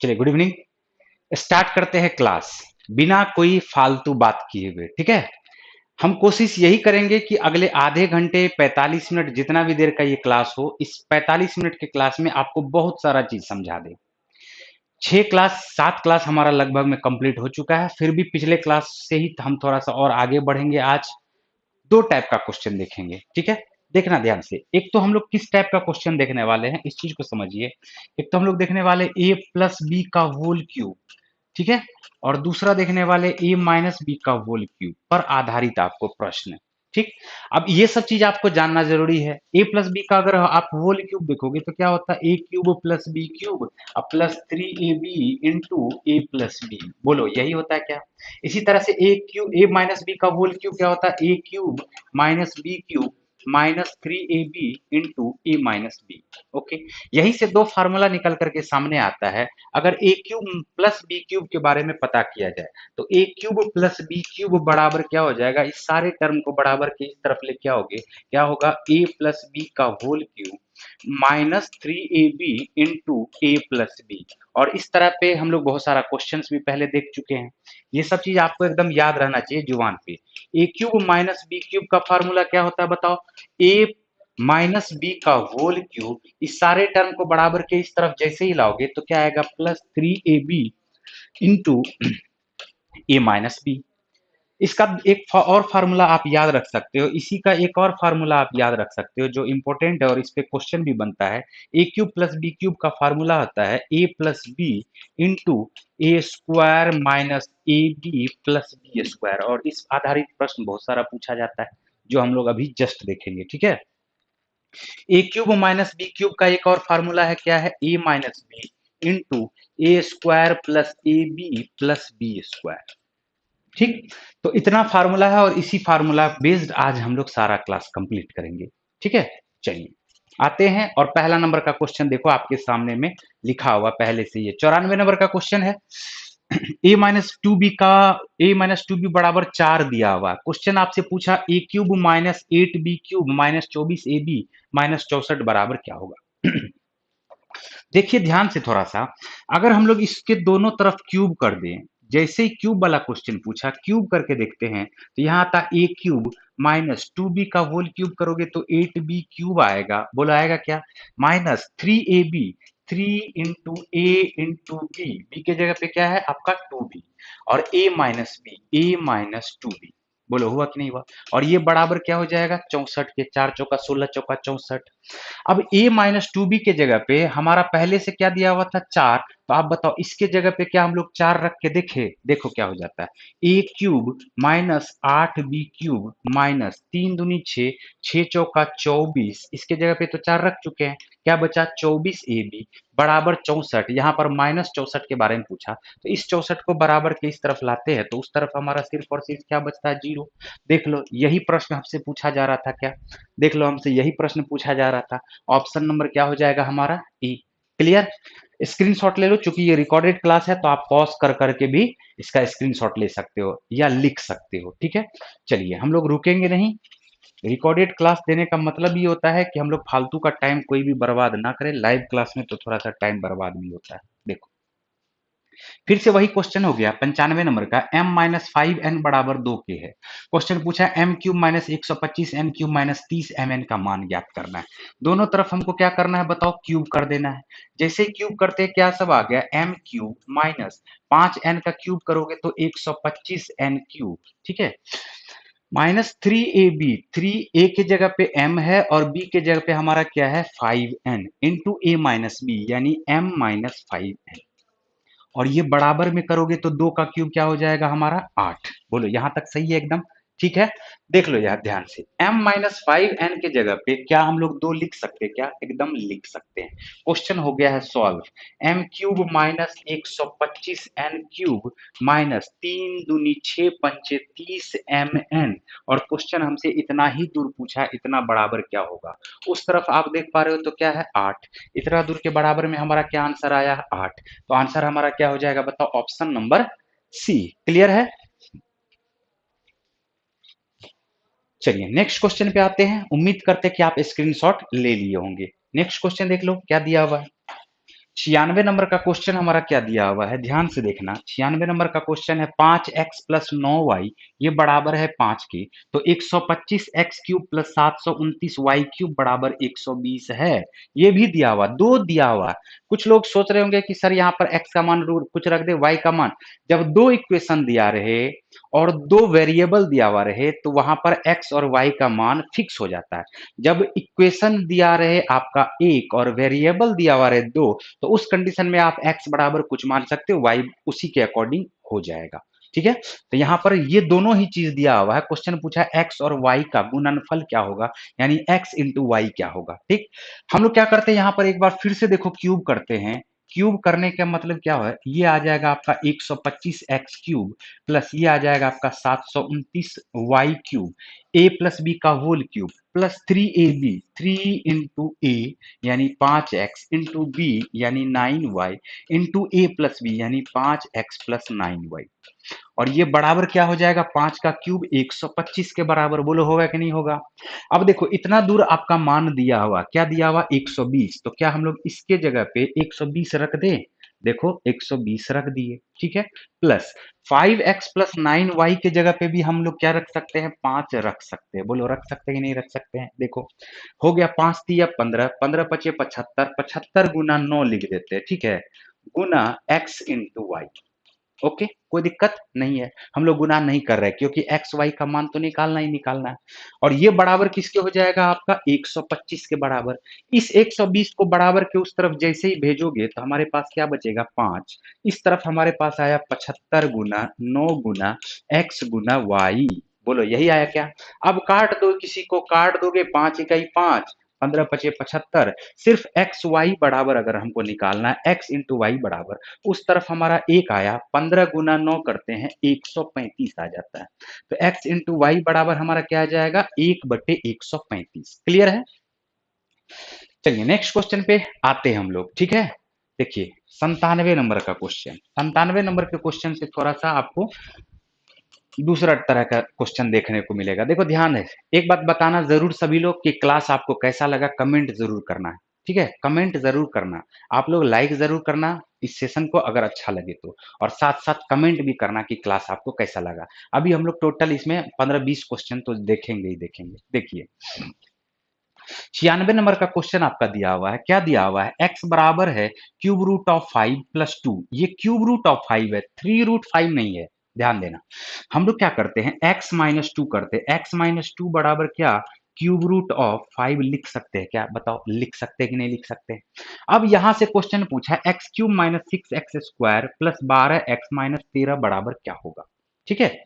चलिए, good evening. Start करते हैं क्लास बिना कोई फालतू बात किए हुए, ठीक है। हम कोशिश यही करेंगे कि अगले आधे घंटे 45 मिनट जितना भी देर का ये क्लास हो, इस 45 मिनट के क्लास में आपको बहुत सारा चीज समझा दे। 6 क्लास 7 क्लास हमारा लगभग में कंप्लीट हो चुका है, फिर भी पिछले क्लास से ही हम थोड़ा सा और आगे बढ़ेंगे। आज दो टाइप का क्वेश्चन देखेंगे, ठीक है। देखना ध्यान से। एक तो हम लोग किस टाइप का क्वेश्चन देखने वाले हैं, इस चीज को समझिए। एक तो हम लोग देखने वाले a प्लस बी का होल क्यूब, ठीक है। और दूसरा देखने वाले a माइनस बी का होल क्यूब पर आधारित आपको प्रश्न, ठीक। अब ये सब चीज आपको जानना जरूरी है। a प्लस बी का अगर आप होल क्यूब देखोगे तो क्या होता है, a cube plus B cube अब प्लस 3ab इंटू ए प्लस बी। बोलो यही होता है क्या। इसी तरह से a cube a minus B का होल क्यूब क्या होता है, a cube minus B cube minus 3ab into A minus B. Okay, यही से दो फार्मूला निकल करके सामने आता है। अगर ए क्यूब प्लस बी क्यूब के बारे में पता किया जाए तो a cube plus B cube बराबर क्या हो जाएगा, इस सारे टर्म को बराबर के इस तरफ लेके आओगे, क्या होगा, ए प्लस बी का whole cube minus 3ab into ए प्लस बी। और इस तरह पे हम लोग बहुत सारा क्वेश्चंस भी पहले देख चुके हैं। ये सब चीज आपको एकदम याद रहना चाहिए जुबान पे। ए क्यूब माइनस बी क्यूब का फार्मूला क्या होता है बताओ, ए माइनस बी का होल क्यूब, इस सारे टर्म को बराबर के इस तरफ जैसे ही लाओगे तो क्या आएगा, plus 3ab into A minus B. इसका एक और फार्मूला आप याद रख सकते हो, इसी का एक और फार्मूला आप याद रख सकते हो जो इंपॉर्टेंट है और इस पे क्वेश्चन भी बनता है। ए क्यूब प्लस बी क्यूब का फार्मूला होता है a plus B into A square minus A b plus B square. और इस आधारित प्रश्न बहुत सारा पूछा जाता है जो हम लोग अभी जस्ट देखेंगे, ठीक है। ए क्यूब माइनस बी क्यूब का एक और फार्मूला है, क्या है, ए माइनस बी इंटू ए स्क्वायर प्लस ए बी प्लस बी स्क्वायर, ठीक। तो इतना फार्मूला है और इसी फार्मूला बेस्ड आज हम लोग सारा क्लास कंप्लीट करेंगे, ठीक है। चलिए आते हैं और पहला नंबर का क्वेश्चन देखो आपके सामने में लिखा हुआ पहले से, ये 94 नंबर का क्वेश्चन है। ए माइनस टू बी का ए माइनस टू बी बराबर 4 दिया हुआ क्वेश्चन आपसे पूछा, a cube minus 8b cube minus 24ab minus 64 बराबर क्या होगा। देखिए ध्यान से थोड़ा सा, अगर हम लोग इसके दोनों तरफ क्यूब कर दें, जैसे ही क्यूब वाला क्वेश्चन पूछा क्यूब करके देखते हैं तो यहाँ आता ए क्यूब माइनस 2b का होल क्यूब करोगे तो 8b क्यूब आएगा। बोलो आएगा क्या, minus 3ab, 3 into A into B, B के जगह पे क्या है आपका 2b, और a minus B, A minus 2b। बोलो हुआ कि नहीं हुआ। और ये बराबर क्या हो जाएगा, 64 के 4 चौका 16 चौका 64। अब a माइनस टू बी के जगह पे हमारा पहले से क्या दिया हुआ था, 4। तो आप बताओ इसके जगह पे क्या हम लोग 4 रख के देखे, देखो क्या हो जाता है, a cube minus 8b cube minus 3 दूनी 6, 6 चौका 24, इसके जगह पे तो 4 रख चुके हैं, क्या बचा 24ab बराबर 64। यहाँ पर माइनस 64 के बारे में पूछा तो इस 64 को बराबर के इस तरफ लाते हैं तो उस तरफ हमारा सिर्फ और सिर्फ क्या बचता है, 0। देख लो यही प्रश्न हमसे पूछा जा रहा था, क्या देख लो हमसे यही प्रश्न पूछा जा रहा था। ऑप्शन नंबर क्या हो जाएगा हमारा, ई। क्लियर। स्क्रीनशॉट ले लो, चूंकि ये रिकॉर्डेड क्लास है तो आप पॉज कर करके भी इसका स्क्रीनशॉट ले सकते हो या लिख सकते हो, ठीक है। चलिए हम लोग रुकेंगे नहीं। रिकॉर्डेड क्लास देने का मतलब ये होता है कि हम लोग फालतू का टाइम कोई भी बर्बाद ना करें। लाइव क्लास में तो थोड़ा सा टाइम बर्बाद भी होता है। देखो फिर से वही क्वेश्चन हो गया 95 नंबर का, m माइनस 5n बराबर 2 के है। क्वेश्चन पूछा m cube minus 125 n cube minus 30 mn का मान ज्ञात करना है। दोनों तरफ हमको क्या करना है बताओ, क्यूब कर देना है। जैसे क्यूब करते क्या सब आ गया, m क्यूब माइनस 5n का क्यूब करोगे तो 125 n क्यूब, ठीक है, माइनस 3ab, 3a के जगह पे m है और b के जगह पे हमारा क्या है 5n into a minus B यानी m माइनस 5n। और ये बराबर में करोगे तो 2 का क्यूब क्या हो जाएगा हमारा 8। बोलो यहां तक सही है एकदम, ठीक है। देख लो यार ध्यान से, m माइनस 5n के जगह पे क्या हम लोग 2 लिख सकते हैं क्या, एकदम लिख सकते हैं। क्वेश्चन हो गया है solve, m cube minus 125 n cube minus 3 दूनी 6 पंचे 30 mn। और क्वेश्चन हमसे इतना ही दूर पूछा, इतना बराबर क्या होगा। उस तरफ आप देख पा रहे हो तो क्या है 8, इतना दूर के बराबर में हमारा क्या आंसर आया 8। तो आंसर हमारा क्या हो जाएगा बताओ, ऑप्शन नंबर सी। क्लियर है। चलिए नेक्स्ट क्वेश्चन पे आते हैं। उम्मीद करते हैं कि आप स्क्रीनशॉट ले लिए होंगे। नेक्स्ट क्वेश्चन देख लो क्या दिया हुआ है। 96 नंबर का क्वेश्चन हमारा क्या दिया हुआ है, ध्यान से देखना। 96 नंबर का क्वेश्चन है 5x प्लस 9y ये बराबर है 5 के। तो 125x cube plus 729y cube बराबर 120 है। ये भी दिया हुआ, दो दिया हुआ। कुछ लोग सोच रहे होंगे कि सर यहाँ पर x का मान कुछ रख दे, y का मान। जब दो इक्वेशन दिया रहे और दो वेरिएबल दिया हुआ रहे तो वहां पर x और y का मान फिक्स हो जाता है। जब इक्वेशन दिया रहे आपका एक और वेरिएबल दिया हुआ रहे दो, तो उस कंडीशन में आप x बराबर कुछ मान सकते हो, y उसी के अकॉर्डिंग हो जाएगा। ठीक है, तो यहां पर ये दोनों ही चीज दिया हुआ है। क्वेश्चन पूछा है x और y का गुणनफल क्या होगा, यानी x इंटू वाई क्या होगा। ठीक, हम लोग क्या करते हैं यहाँ पर एक बार फिर से देखो क्यूब करते हैं। क्यूब करने का मतलब क्या है, ये आ जाएगा आपका 125x क्यूब प्लस ये आ जाएगा आपका 729y cube a plus b का whole cube plus 3ab 3 into a यानी 5x इंटू बी यानी 9y इंटू ए प्लस बी यानी 5x प्लस 9y। और ये बराबर क्या हो जाएगा, 5 का क्यूब 125 के बराबर। बोलो होगा कि नहीं होगा। अब देखो इतना दूर आपका मान दिया हुआ, क्या दिया हुआ 120, तो क्या हम लोग इसके जगह पे 120 रख दें। देखो 120 रख दिए, ठीक है। प्लस 5x प्लस 9y के जगह पे भी हम लोग क्या रख सकते हैं, 5 रख सकते हैं। बोलो रख सकते हैं कि नहीं रख सकते हैं। देखो हो गया 5 दिया 15, 15 पचे 75, 75 गुना 9 लिख देते हैं, ठीक है, गुना x इंटू वाई। ओके, कोई दिक्कत नहीं है। हम लोग गुना नहीं कर रहे क्योंकि एक्स वाई का मान तो निकालना ही निकालना है। और ये बराबर किसके हो जाएगा आपका 125 के बराबर। इस 120 को बराबर के उस तरफ जैसे ही भेजोगे तो हमारे पास क्या बचेगा 5। इस तरफ हमारे पास आया 75 गुना 9 गुना एक्स गुना वाई। बोलो यही आया क्या। अब काट दो, किसी को काट दोगे 5 इकाई 5, 15 पचे 75। सिर्फ एक्स वाई बराबर अगर हमको निकालना है, एक्स इंटू वाई बराबर उस तरफ हमारा एक आया, 15 गुना 9 करते हैं 135 आ जाता है। तो x इंटू वाई बराबर हमारा क्या आ जाएगा 1/135। क्लियर है। चलिए नेक्स्ट क्वेश्चन पे आते हैं हम लोग, ठीक है। देखिए 97 नंबर का क्वेश्चन, 97 नंबर के क्वेश्चन से थोड़ा सा आपको दूसरा तरह का क्वेश्चन देखने को मिलेगा। देखो ध्यान है, एक बात बताना जरूर सभी लोग कि क्लास आपको कैसा लगा, कमेंट जरूर करना है। ठीक है, कमेंट जरूर करना। आप लोग लाइक जरूर करना इस सेशन को अगर अच्छा लगे तो, और साथ साथ कमेंट भी करना कि क्लास आपको कैसा लगा। अभी हम लोग टोटल इसमें 15-20 क्वेश्चन तो देखेंगे ही देखेंगे। देखिए 96 नंबर का क्वेश्चन आपका दिया हुआ है, क्या दिया हुआ है, x बराबर है क्यूब रूट ऑफ 5 प्लस 2। ये क्यूब रूट ऑफ 5 है, 3 रूट 5 नहीं है। ध्यान देना, हम लोग क्या करते हैं x माइनस टू करते हैं। x माइनस टू बराबर क्या, क्यूब रूट ऑफ 5 लिख सकते हैं क्या, बताओ लिख सकते हैं कि नहीं लिख सकते हैं। अब यहां से क्वेश्चन पूछा है x cube minus 6x square plus 12x minus 13 बराबर क्या होगा। ठीक है,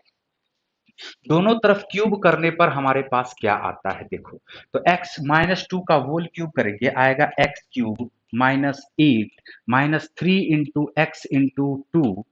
दोनों तरफ क्यूब करने पर हमारे पास क्या आता है देखो। तो x माइनस टू का होल क्यूब करेंगे, आएगा x cube minus 8 minus 3 into X into two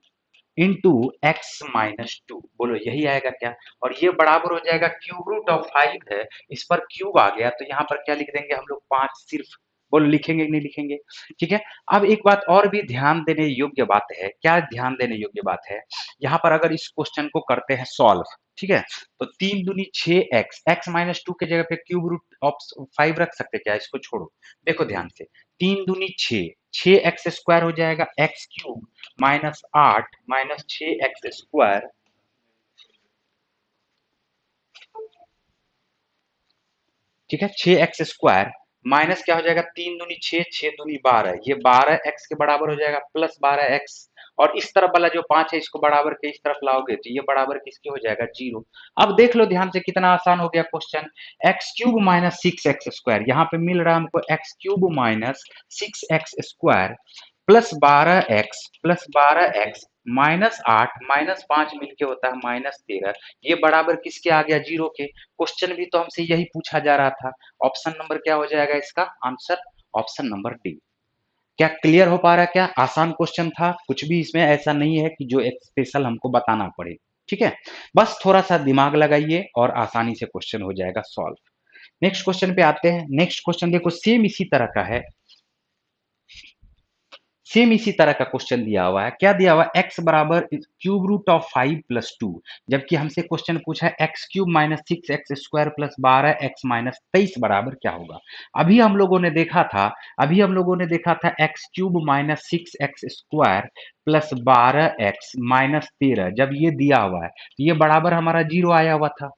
into X minus two. बोलो यही आएगा क्या। और ये बराबर हो जाएगा क्यूब रूट ऑफ 5 है, इस पर क्यूब आ गया तो यहाँ पर क्या लिख देंगे हम लोग 5 सिर्फ। बोलो लिखेंगे कि नहीं लिखेंगे। ठीक है, अब एक बात और भी ध्यान देने योग्य बात है, क्या ध्यान देने योग्य बात है, यहाँ पर अगर इस क्वेश्चन को करते हैं सॉल्व, ठीक है, तो 3 दूनी 6x, x माइनस टू के जगह पे क्यूब रूट ऑफ 5 रख सकते क्या, इसको छोड़ो। देखो ध्यान से, 3 दूनी 6, 6x स्क्वायर हो जाएगा x cube minus 8 minus 6x square, ठीक है, 6x स्क्वायर माइनस क्या हो जाएगा 3 दूनी 6, 6 दूनी 12, ये 12x के बराबर हो जाएगा प्लस 12x। और इस तरफ वाला जो 5 है इसको बराबर के इस तरफ लाओगे तो ये बराबर किसके हो जाएगा 0। अब देख लो ध्यान से कितना आसान हो गया question. X cube minus 6x square, यहाँ पे मिल रहा है हमको x cube minus 6x square plus 12x minus 8 minus 5 मिलके होता है माइनस 13। ये बराबर किसके आ गया 0 के। क्वेश्चन भी तो हमसे यही पूछा जा रहा था। ऑप्शन नंबर क्या हो जाएगा इसका आंसर, ऑप्शन नंबर डी। क्या क्लियर हो पा रहा है, क्या आसान क्वेश्चन था, कुछ भी इसमें ऐसा नहीं है कि जो एक स्पेशल हमको बताना पड़े। ठीक है, बस थोड़ा सा दिमाग लगाइए और आसानी से क्वेश्चन हो जाएगा सॉल्व। नेक्स्ट क्वेश्चन पे आते हैं। नेक्स्ट क्वेश्चन देखो सेम इसी तरह का है, सेम इसी तरह का क्वेश्चन दिया हुआ है, क्या दिया हुआ है, x बराबर क्यूब रूट ऑफ 5 प्लस 2, जबकि हमसे क्वेश्चन पूछा है x cube minus 6x² plus 12x minus 23 बराबर क्या होगा। अभी हम लोगों ने देखा था, x cube minus 6x² plus 12x minus 13, जब ये दिया हुआ है तो ये बराबर हमारा 0 आया हुआ था।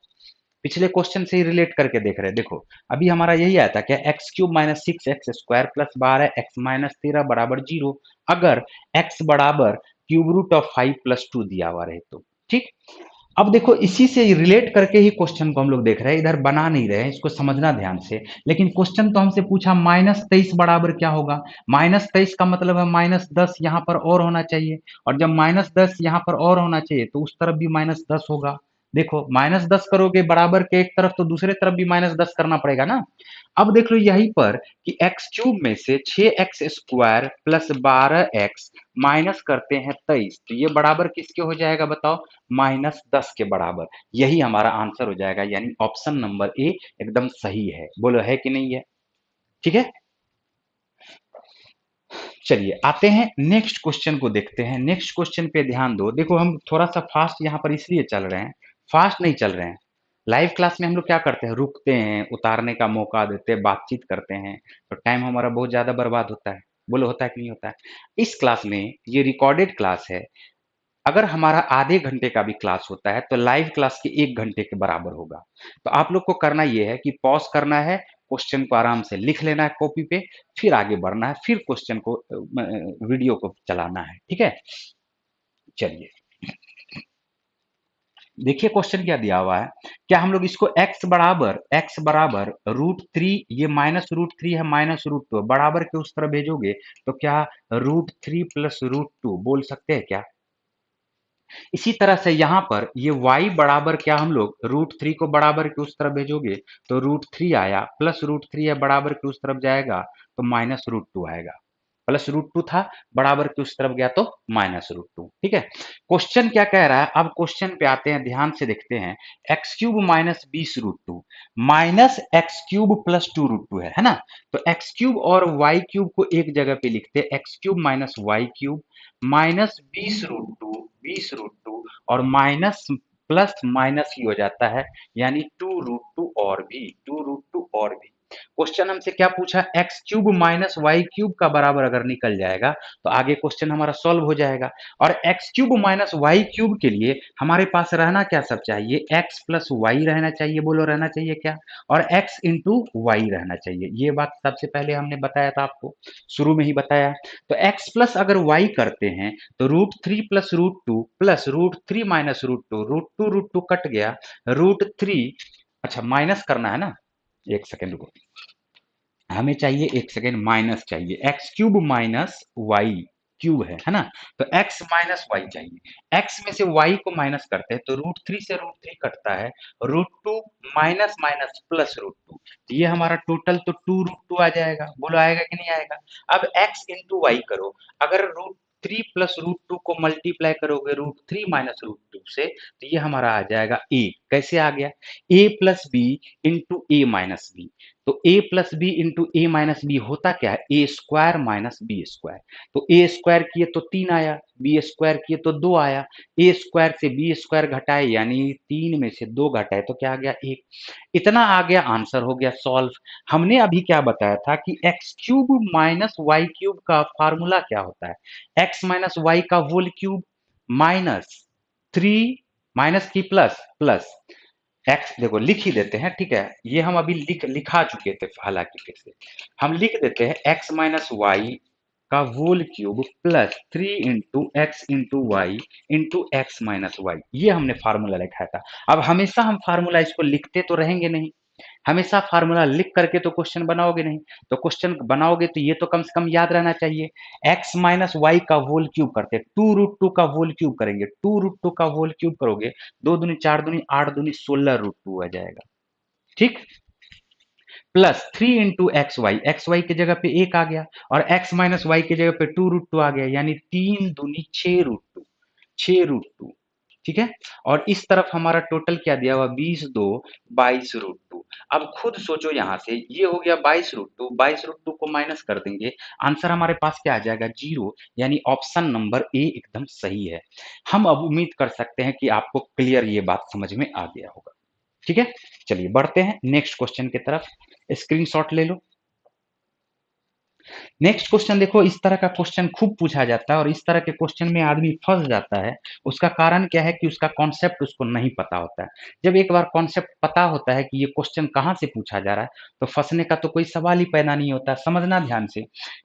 पिछले क्वेश्चन से ही रिलेट करके देख रहे हैं, देखो अभी हमारा यही आया था क्या, x cube minus 6x² plus 12x minus 13 बराबर 0, अगर x बराबर क्यूब रूट ऑफ 5 प्लस 2 दिया हुआ रहे तो। ठीक, अब देखो इसी से रिलेट करके ही क्वेश्चन को हम लोग देख रहे हैं, इधर बना नहीं रहे हैं, इसको समझना ध्यान से। लेकिन क्वेश्चन तो हमसे पूछा -23 बराबर क्या होगा, -23 का मतलब है -10 यहाँ पर और होना चाहिए, और जब -10 यहाँ पर और होना चाहिए तो उस तरफ भी -10 होगा। देखो -10 करोगे बराबर के एक तरफ तो दूसरे तरफ भी -10 करना पड़ेगा ना। अब देख लो यहीं पर कि एक्स क्यूब में से 6x² प्लस 12x माइनस करते हैं 23, तो ये बराबर किसके हो जाएगा बताओ, -10 के बराबर। यही हमारा आंसर हो जाएगा, यानी ऑप्शन नंबर ए एकदम सही है। बोलो है कि नहीं है, ठीक है। चलिए आते हैं नेक्स्ट क्वेश्चन को देखते हैं। नेक्स्ट क्वेश्चन पे ध्यान दो। देखो हम थोड़ा सा फास्ट यहाँ पर इसलिए चल रहे हैं, फास्ट नहीं चल रहे हैं। लाइव क्लास में हम लोग क्या करते हैं, रुकते हैं, उतारने का मौका देते हैं, बातचीत करते हैं, तो टाइम हमारा बहुत ज्यादा बर्बाद होता है। बोलो होता है कि नहीं होता है। इस क्लास में ये रिकॉर्डेड क्लास है, अगर हमारा आधे घंटे का भी क्लास होता है तो लाइव क्लास के 1 घंटे के बराबर होगा। तो आप लोग को करना ये है कि पॉज करना है, क्वेश्चन को आराम से लिख लेना है कॉपी पे, फिर आगे बढ़ना है, फिर क्वेश्चन को वीडियो को चलाना है, ठीक है। चलिए देखिए क्वेश्चन क्या दिया हुआ है, क्या हम लोग इसको x बराबर √3, ये -√3 है, -√2 बराबर के उस तरह भेजोगे तो क्या √3 प्लस √2 बोल सकते हैं क्या। इसी तरह से यहाँ पर ये y बराबर क्या, हम लोग √3 को बराबर के उस तरफ भेजोगे तो √3 आया, प्लस √3 है बराबर के उस तरफ जाएगा तो -√2 आएगा। प्लस √2 था, बराबर के उस तरफ गया तो -√2। ठीक है, क्वेश्चन क्या कह रहा है, अब क्वेश्चन पे आते हैं, ध्यान से देखते हैं। x³ minus 20√2 minus x³ plus 2√2 है ना। तो x³ और y³ को एक जगह पे लिखते हैं, x³ माइनस y³ माइनस 20√2 और माइनस प्लस माइनस ही हो जाता है, यानी 2√2 और भी 2√2 और भी। क्वेश्चन हमसे क्या पूछा, x³ माइनस y³ का बराबर अगर निकल जाएगा तो आगे क्वेश्चन हमारा सॉल्व हो जाएगा। और x³ माइनस y³ के लिए हमारे पास रहना क्या सब चाहिए, x प्लस वाई रहना चाहिए। बोलो रहना चाहिए क्या, और x इंटू वाई रहना चाहिए। ये बात सबसे पहले हमने बताया था आपको, शुरू में ही बताया। तो x प्लस अगर y करते हैं तो √3 प्लस √2 प्लस √3 माइनस √2, √2 कट गया, √3, अच्छा माइनस करना है ना, एक सेकेंड रुको, हमें चाहिए एक सेकेंड, माइनस चाहिए, x³ माइनस वाई क्यूब है ना। तो x माइनस वाई चाहिए, x में से y को माइनस करते हैं तो √3 से √3 कटता है, √2 माइनस माइनस प्लस √2, तो ये हमारा टोटल तो 2√2 आ जाएगा। बोलो आएगा कि नहीं आएगा। अब x इंटू वाई करो, अगर √3 प्लस √2 को मल्टीप्लाई करोगे √3 माइनस √2 से तो ये हमारा आ जाएगा a। कैसे आ गया, a plus B into A minus B. तो a plus B into A minus B होता क्या है, ए स्क्वायर माइनस बी स्क्वायर। तो ए स्क्वायर किए तो 3 आया, बी स्क्वायर किए तो 2 आया, ए स्क्वायर से बी स्क्वायर घटाए यानी 3 में से 2 घटाए तो क्या आ गया 1। इतना आ गया, आंसर हो गया सॉल्व। हमने अभी क्या बताया था कि x³ माइनस y³ का फार्मूला क्या होता है, x माइनस वाई का होल क्यूब माइनस 3 माइनस की प्लस प्लस एक्स, देखो लिख ही देते हैं, ठीक है, ये हम अभी लिखा चुके थे, हालांकि फिर से हम लिख देते हैं, एक्स माइनस वाई का whole cube plus 3 into X into Y into X minus Y, ये हमने फार्मूला लिखा था। अब हमेशा हम फार्मूला इसको लिखते तो रहेंगे नहीं, हमेशा फार्मूला लिख करके तो क्वेश्चन बनाओगे नहीं, तो क्वेश्चन बनाओगे तो ये तो कम से कम याद रहना चाहिए। x माइनस वाई का होल क्यूब करते, 2√2 का होल क्यूब करेंगे, 2√2 का होल क्यूब करोगे, 2 दूनी 4 दूनी 8 दूनी 16√2 आ जाएगा। ठीक, प्लस 3 इंटू एक्स वाई की जगह पे 1 आ गया, और x माइनस वाई की जगह पे 2√2 आ गया, यानी 3 दूनी 6√2, 6√2। ठीक है। और इस तरफ हमारा टोटल क्या दिया हुआ 20 2 22√2। अब खुद सोचो यहाँ से ये हो गया 22√2, 22√2 को माइनस कर देंगे, आंसर हमारे पास क्या आ जाएगा 0, यानी ऑप्शन नंबर ए एकदम सही है। हम अब उम्मीद कर सकते हैं कि आपको क्लियर ये बात समझ में आ गया होगा। ठीक है, चलिए बढ़ते हैं नेक्स्ट क्वेश्चन की तरफ। स्क्रीनशॉट ले लो। नेक्स्ट क्वेश्चन देखो, इस तरह का क्वेश्चन खूब पूछा जाता है और इस तरह के क्वेश्चन में आदमी फंस जाता है। उसका कारण क्या है कि उसका कॉन्सेप्ट उसको नहीं पता होता है। जब एक बार कॉन्सेप्ट पता होता है कि ये क्वेश्चन कहाँ से पूछा जा रहा है, तो फंसने का तो कोई सवाल ही पैदा नहीं होता। समझना ध्यान से,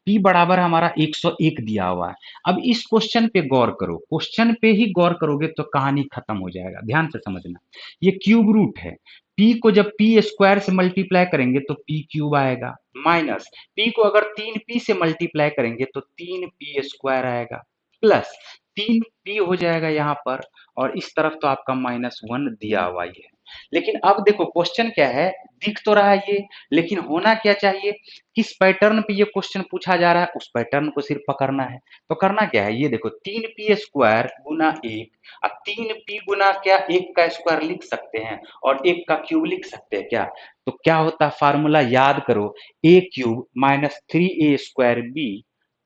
p बराबर हमारा 101 दिया हुआ है। अब इस क्वेश्चन पे गौर करो, क्वेश्चन पे ही गौर करोगे तो कहानी खत्म हो जाएगा। ध्यान से समझना, ये क्यूब रूट है। p को जब p स्क्वायर से मल्टीप्लाई करेंगे तो p क्यूब आएगा, माइनस p को अगर 3p से मल्टीप्लाई करेंगे तो 3p स्क्वायर आएगा, प्लस 3p हो जाएगा यहाँ पर, और इस तरफ तो आपका -1 दिया हुआ ही है। लेकिन अब देखो क्वेश्चन क्या है, दिख तो रहा है ये, लेकिन होना क्या चाहिए, किस पैटर्न पे ये क्वेश्चन पूछा जा रहा है उस पैटर्न को सिर्फ पकड़ना है। तो करना क्या है, ये देखो 3p स्क्वायर गुना 1, अब 3p गुना क्या 1 का स्क्वायर लिख सकते हैं और 1 का क्यूब लिख सकते हैं क्या। तो क्या होता है फार्मूला याद करो, a cube minus 3a² b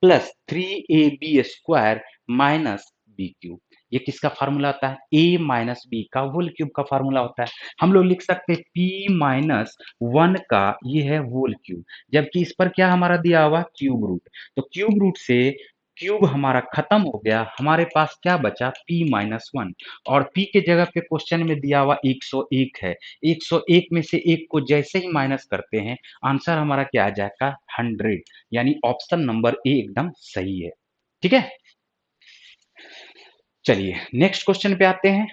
plus 3ab² minus B cube. ये किसका फार्मूला होता है, a माइनस बी का होल क्यूब का फार्मूला होता है। हम लोग लिख सकते हैं p माइनस 1 का ये है होल क्यूब, जबकि इस पर क्या हमारा दिया हुआ क्यूब रूट। तो क्यूब रूट से क्यूब हमारा खत्म हो गया, हमारे पास क्या बचा p माइनस 1, और p के जगह पे क्वेश्चन में दिया हुआ 101 है। 101 में से 1 को जैसे ही माइनस करते हैं, आंसर हमारा क्या आ जाएगा 100, यानी ऑप्शन नंबर ए एकदम सही है। ठीक है, चलिए नेक्स्ट क्वेश्चन पे आते हैं।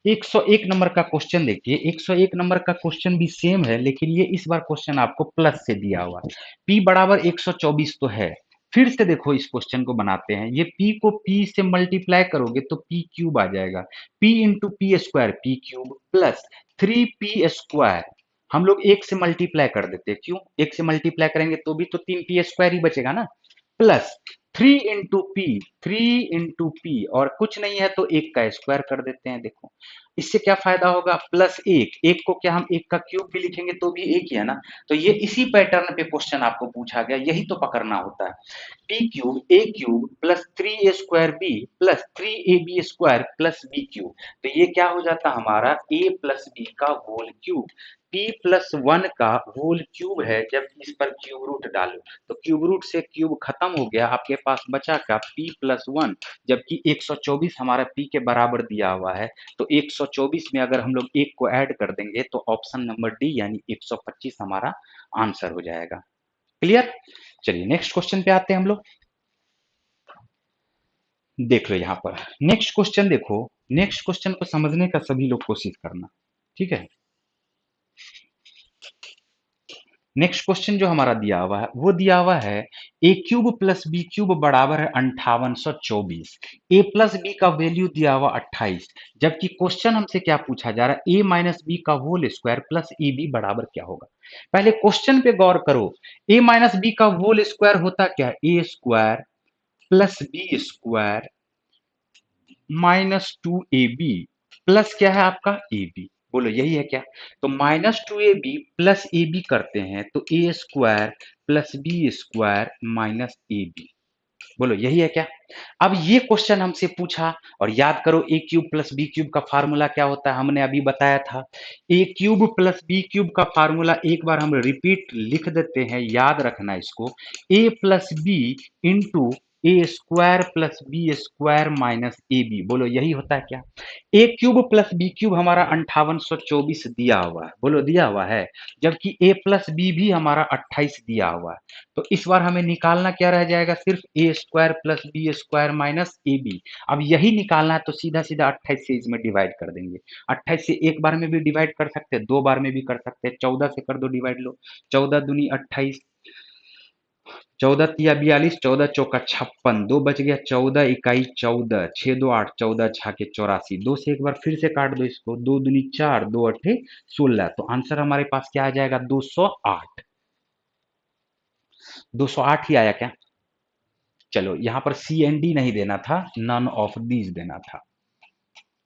101 नंबर का क्वेश्चन देखिए, 101 नंबर का क्वेश्चन भी सेम है, लेकिन ये इस बार क्वेश्चन आपको प्लस से दिया हुआ है। p बराबर 124 तो है। फिर से देखो इस क्वेश्चन को बनाते हैं, ये p को p से मल्टीप्लाई करोगे तो p क्यूब आ जाएगा, p into P square p cube plus 3p²। हम लोग 1 से मल्टीप्लाई कर देते हैं, क्यों 1 से मल्टीप्लाई करेंगे तो भी तो 3p² ही बचेगा ना, प्लस 3 इंटू पी और कुछ नहीं है तो 1 का स्क्वायर कर देते हैं। देखो इससे क्या फायदा होगा, प्लस 1, 1 को क्या हम 1 का क्यूब भी लिखेंगे तो भी 1 ही है ना। तो ये इसी पैटर्न पे क्वेश्चन आपको पूछा गया, यही तो पकड़ना होता है। p cube a cube plus 3a² b plus 3ab² plus b cube. तो ये क्या हो जाता हमारा a प्लस b का होल क्यूब। p प्लस 1 का होल क्यूब है, जब इस पर क्यूब रूट डालो तो क्यूब रूट से क्यूब खत्म हो गया, आपके पास बचा का p प्लस 1, जबकि 124 हमारा p के बराबर दिया हुआ है। तो 124 में अगर हम लोग 1 को ऐड कर देंगे तो ऑप्शन नंबर डी यानी 125 हमारा आंसर हो जाएगा। क्लियर, चलिए नेक्स्ट क्वेश्चन पे आते हैं हम लोग। देख लो यहाँ पर नेक्स्ट क्वेश्चन, देखो नेक्स्ट क्वेश्चन को समझने का सभी लोग कोशिश करना। ठीक है, नेक्स्ट क्वेश्चन जो हमारा दिया हुआ है वो दिया हुआ है ए क्यूब प्लस बी क्यूब बराबर है 5824। ए प्लस बी का वैल्यू दिया हुआ 28, जबकि क्वेश्चन हमसे क्या पूछा जा रहा है ए माइनस बी का होल स्क्वायर प्लस ए बी बराबर क्या होगा। पहले क्वेश्चन पे गौर करो, ए माइनस बी का होल स्क्वायर होता क्या, a square plus B square -2ab plus क्या है आपका ए बी। बोलो यही है क्या, तो -2ab प्लस ए बी करते हैं तो ए square plus B square minus A B. बोलो यही है क्या। अब ये क्वेश्चन हमसे पूछा, और याद करो a cube plus B cube का फार्मूला क्या होता है, हमने अभी बताया था। ए क्यूब प्लस बी क्यूब का फार्मूला एक बार हम रिपीट लिख देते हैं, याद रखना इसको, a plus B into A square plus B square minus A B. बोलो यही होता है क्या। A cube plus B cube हमारा 5824 दिया हुआ है, बोलो दिया हुआ है, जबकि ए प्लस बी भी हमारा 28 दिया हुआ है। तो इस बार हमें निकालना क्या रह जाएगा, सिर्फ a square plus B square minus A b. अब यही निकालना है तो सीधा सीधा 28 से इसमें डिवाइड कर देंगे। 28 से एक बार में भी डिवाइड कर सकते हैं, दो बार में भी कर सकते हैं, 14 से कर दो डिवाइड, लो 14 दूनी 28, 14 तिया 42, 14 चौका 56, दो बच गया, 14 इकाई 14, 6 2 8, 14 छाके 84, दो से एक बार फिर से काट दो इसको, दो दूनी 4, दो अठे 16। तो आंसर हमारे पास क्या आ जाएगा 208। 208 ही आया क्या। चलो यहाँ पर सी एंड डी नहीं देना था, नन ऑफ दीज देना था।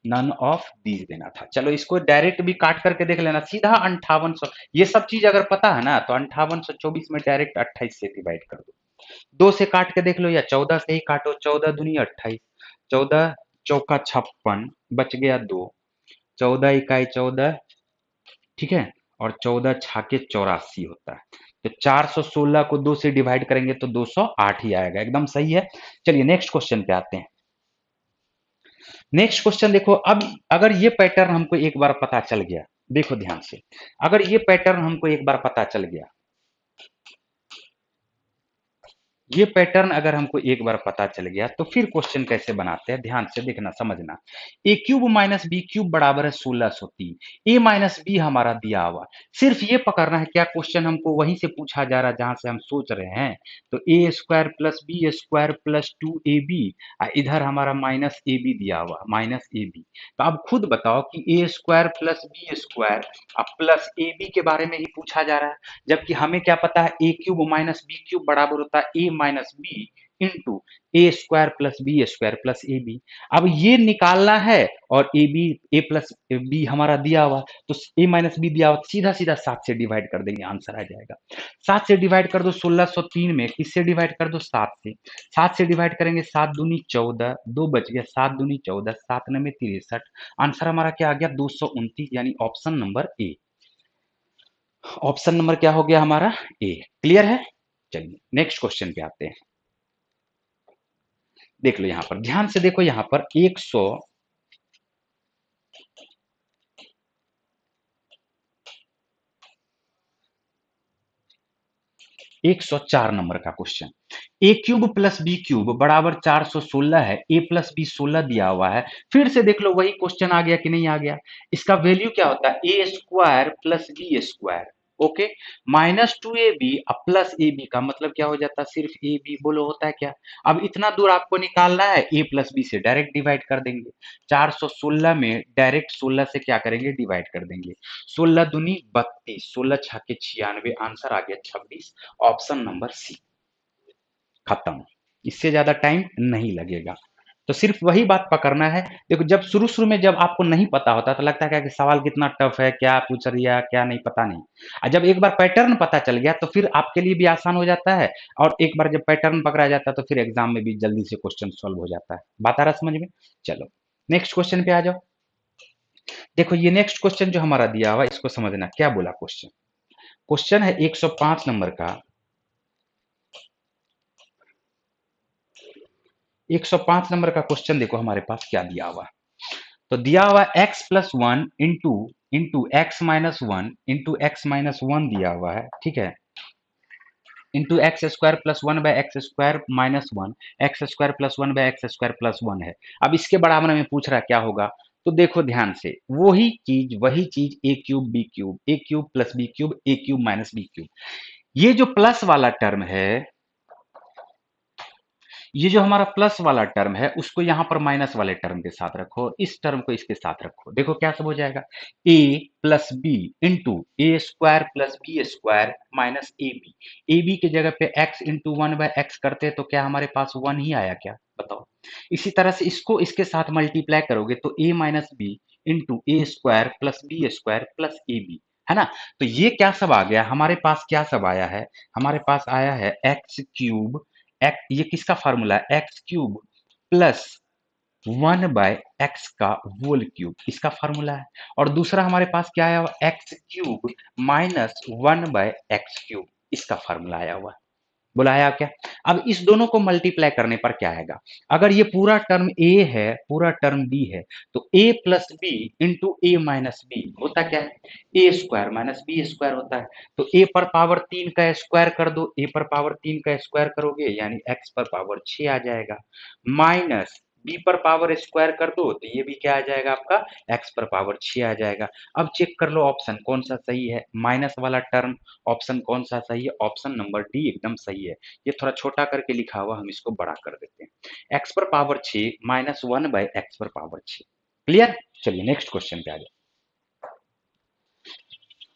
नन ऑफ दीज देना था। चलो इसको डायरेक्ट भी काट करके देख लेना, सीधा 5800। ये सब चीज अगर पता है ना तो 5824 में डायरेक्ट 28 से डिवाइड कर दो। 2 से काट के देख लो या 14 से ही काटो, 14 दूनी 28, 14 चौका 56, बच गया 2, 14 इकाई 14, ठीक है, और 14 छाके 84 होता है। तो 416 को 2 से डिवाइड करेंगे तो 208 ही आएगा, एकदम सही है। चलिए नेक्स्ट क्वेश्चन पे आते हैं। नेक्स्ट क्वेश्चन देखो, अब अगर ये पैटर्न हमको एक बार पता चल गया, देखो ध्यान से, अगर ये पैटर्न हमको एक बार पता चल गया, ये पैटर्न अगर हमको एक बार पता चल गया तो फिर क्वेश्चन कैसे बनाते हैं, ध्यान से देखना समझना। ए क्यूब माइनस बी क्यूब बराबर है 1603, ए माइनस बी हमारा दिया हुआ, सिर्फ ये पकड़ना है क्या क्वेश्चन हमको वहीं से पूछा जा रहा है जहां से हम सोच रहे हैं। तो ए square plus B square plus 2ab, इधर हमारा माइनस ए बी दिया हुआ, माइनस ए बी। तो अब खुद बताओ कि a square plus B square अब प्लस ए बी के बारे में ही पूछा जा रहा है, जबकि हमें क्या पता है ए क्यूब माइनस बी क्यूब बराबर होता है ए माइनस बी इंटू ए square plus B square plus ए बी। अब ये निकालना है और a b a plus b हमारा दिया हुआ, तो ए माइनस बी दिया हुआ, सीधा सीधा 7 से डिवाइड कर देंगे, आंसर आ जाएगा। 7 से डिवाइड कर दो 1603 में, किससे डिवाइड कर दो 7 से, 7 से डिवाइड करेंगे 7 दूनी 14, 2 बच गया, 7 दूनी 14, 7 नमे 63, आंसर हमारा क्या आ गया 229, यानी option number A. Option number क्या हो गया हमारा ए। क्लियर है। चलिए नेक्स्ट क्वेश्चन पे आते हैं। देख लो यहां पर, ध्यान से देखो, यहां पर 104 नंबर का क्वेश्चन। ए क्यूब प्लस बी क्यूब बराबर 416 है, ए प्लस बी 16 दिया हुआ है। फिर से देख लो वही क्वेश्चन आ गया कि नहीं आ गया। इसका वैल्यू क्या होता है, ए square plus B square, okay, minus 2ab plus ए बी का मतलब क्या हो जाता है, सिर्फ ए बी, बोलो होता है क्या। अब इतना दूर आपको निकालना है, ए प्लस बी से डायरेक्ट डिवाइड कर देंगे, 416 में डायरेक्ट 16 से क्या करेंगे डिवाइड कर देंगे, 16 दूनी 32, 16 छाके 96, आंसर आ गया 26, ऑप्शन नंबर सी। खत्म, इससे ज्यादा टाइम नहीं लगेगा। तो सिर्फ वही बात पकड़ना है। देखो जब शुरू शुरू में जब आपको नहीं पता होता तो लगता है क्या कि सवाल कितना टफ है, क्या पूछ रही है क्या नहीं, पता नहीं। और जब एक बार पैटर्न पता चल गया तो फिर आपके लिए भी आसान हो जाता है, और एक बार जब पैटर्न पकड़ा जाता है तो फिर एग्जाम में भी जल्दी से क्वेश्चन सॉल्व हो जाता है। बात आ रहा समझ में। चलो नेक्स्ट क्वेश्चन पे आ जाओ। देखो ये नेक्स्ट क्वेश्चन जो हमारा दिया हुआ इसको समझना, क्या बोला क्वेश्चन। क्वेश्चन है 105 नंबर का, 105 नंबर का क्वेश्चन देखो हमारे पास क्या दिया हुआ। तो दिया हुआ x plus one into X minus one into X minus one दिया हुआ है, ठीक है, into X square plus one by x square minus one, x square plus one by x square plus one है। अब इसके बराबर में पूछ रहा है क्या होगा। तो देखो ध्यान से, वही चीज ए क्यूब प्लस बी क्यूब, ए क्यूब माइनस बी क्यूब, ये जो प्लस वाला टर्म है, ये जो हमारा प्लस वाला टर्म है उसको यहां पर माइनस वाले टर्म के साथ रखो, और इस टर्म को इसके साथ रखो, देखो क्या सब हो जाएगा, a plus B into A square plus B square minus A B की जगह पे x into one by X करते तो क्या हमारे पास वन ही आया क्या, बताओ। इसी तरह से इसको इसके साथ मल्टीप्लाई करोगे तो a minus B into A square plus A B, है ना। तो ये क्या सब आ गया हमारे पास, क्या सब आया है, हमारे पास आया है एक्स क्यूब, ये किसका फार्मूला है, x cube plus one by x का होल क्यूब, इसका फार्मूला है। और दूसरा हमारे पास क्या आया हुआ, x cube minus one by x cube, इसका फार्मूला आया हुआ। बुलाया क्या। अब इस दोनों को मल्टीप्लाई करने पर क्या आएगा, अगर ये पूरा टर्म ए है पूरा टर्म बी है, तो ए plus B into A minus B होता क्या है, ए स्क्वायर माइनस बी स्क्वायर होता है। तो ए पर पावर 3 का स्क्वायर कर दो, ए पर पावर 3 का स्क्वायर करोगे यानी एक्स पर पावर 6 आ जाएगा, माइनस बी पर पावर स्क्वायर कर दो तो ये भी क्या आ जाएगा आपका, एक्स पर पावर 6 आ जाएगा। अब चेक कर लो ऑप्शन कौन सा सही है, माइनस वाला टर्म ऑप्शन कौन सा सही है, ऑप्शन नंबर डी एकदम सही है। ये थोड़ा छोटा करके लिखा हुआ, हम इसको बड़ा कर देते हैं, एक्स पर power 6 minus one by x पर पावर 6। क्लियर। चलिए नेक्स्ट क्वेश्चन पे आ जाए।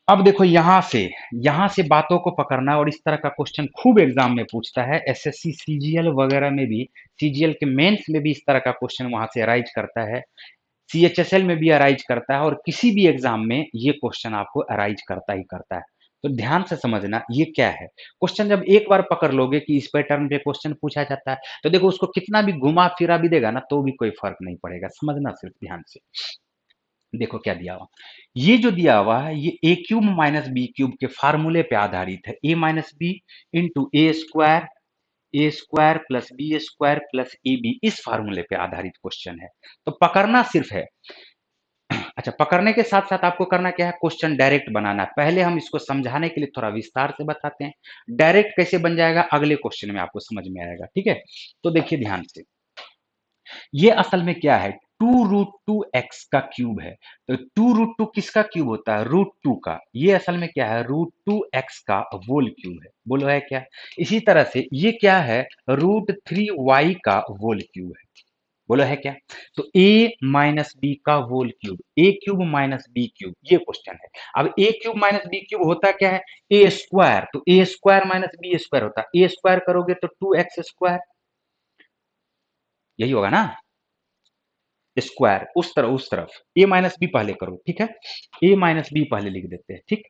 अब देखो यहां से बातों को पकड़ना, और इस तरह का क्वेश्चन खूब एग्जाम में पूछता है, एसएससी सीजीएल वगैरह में भी, सीजीएल के मेंस में भी इस तरह का क्वेश्चन वहां से अराइज करता है। सीएचएसएल में भी अराइज करता है और किसी भी एग्जाम में ये क्वेश्चन आपको अराइज करता ही करता है। तो ध्यान से समझना ये क्या है। क्वेश्चन जब एक बार पकड़ लोगे कि इस पैटर्न पे क्वेश्चन पूछा जाता है, तो देखो उसको कितना भी घुमा फिरा भी देगा ना, तो भी कोई फर्क नहीं पड़ेगा। समझना सिर्फ ध्यान से। देखो क्या दिया हुआ, ये जो दिया हुआ है ये a cube minus B cube के फार्मूले पे आधारित है। ए माइनस बी इंटू ए square plus B square plus ए बी, इस फार्मूले पे आधारित क्वेश्चन है। तो पकड़ना सिर्फ है। अच्छा, पकड़ने के साथ साथ आपको करना क्या है, क्वेश्चन डायरेक्ट बनाना है। पहले हम इसको समझाने के लिए थोड़ा विस्तार से बताते हैं, डायरेक्ट कैसे बन जाएगा अगले क्वेश्चन में आपको समझ में आएगा। ठीक है, तो देखिए ध्यान से, ये असल में क्या है, टू रूट टू एक्स का क्यूब है। तो टू रूट टू किसका क्यूब होता है, रूट टू का। ये असल में क्या है, रूट टू एक्स का होल क्यूब है। बोलो है क्या। इसी तरह से ये क्या है, रूट थ्री वाई का होल क्यूब है। बोलो है क्या। तो a माइनस बी का होल क्यूब, ए क्यूब माइनस बी क्यूब, ये क्वेश्चन है। अब a cube minus B cube होता क्या है, ए स्क्वायर। तो ए स्क्वायर माइनस बी स्क्वायर होता है, ए स्क्वायर करोगे तो टू एक्स स्क्वायर, यही होगा ना। स्क्वायर उस तरफ ए माइनस बी पहले करो, ठीक है। ए माइनस बी पहले लिख देते हैं, ठीक।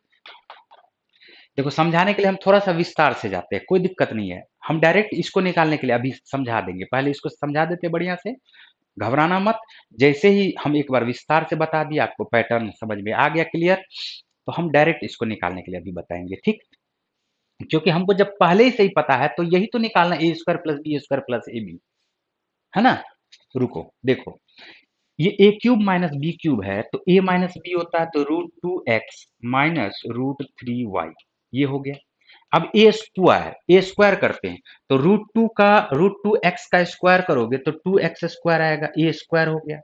देखो समझाने के लिए हम थोड़ा सा विस्तार से जाते हैं, कोई दिक्कत नहीं है। हम डायरेक्ट इसको निकालने के लिए अभी समझा देंगे, पहले इसको समझा देते बढ़िया से, घबराना मत। जैसे ही हम एक बार विस्तार से बता दिया, आपको पैटर्न समझ में आ गया क्लियर, तो हम डायरेक्ट इसको निकालने के लिए अभी बताएंगे, ठीक। क्योंकि हमको जब पहले से ही पता है तो यही तो निकालना, a square plus B square plus A B, है ना। रुको देखो, ये a cube minus B cube है, तो ए माइनस बी होता है तो root two x minus root three y, ये हो गया। अब ए स्क्वायर करते हैं, तो रूट टू एक्स का स्क्वायर करोगे तो टू एक्स स्क्वायर आएगा, ए स्क्वायर हो गया।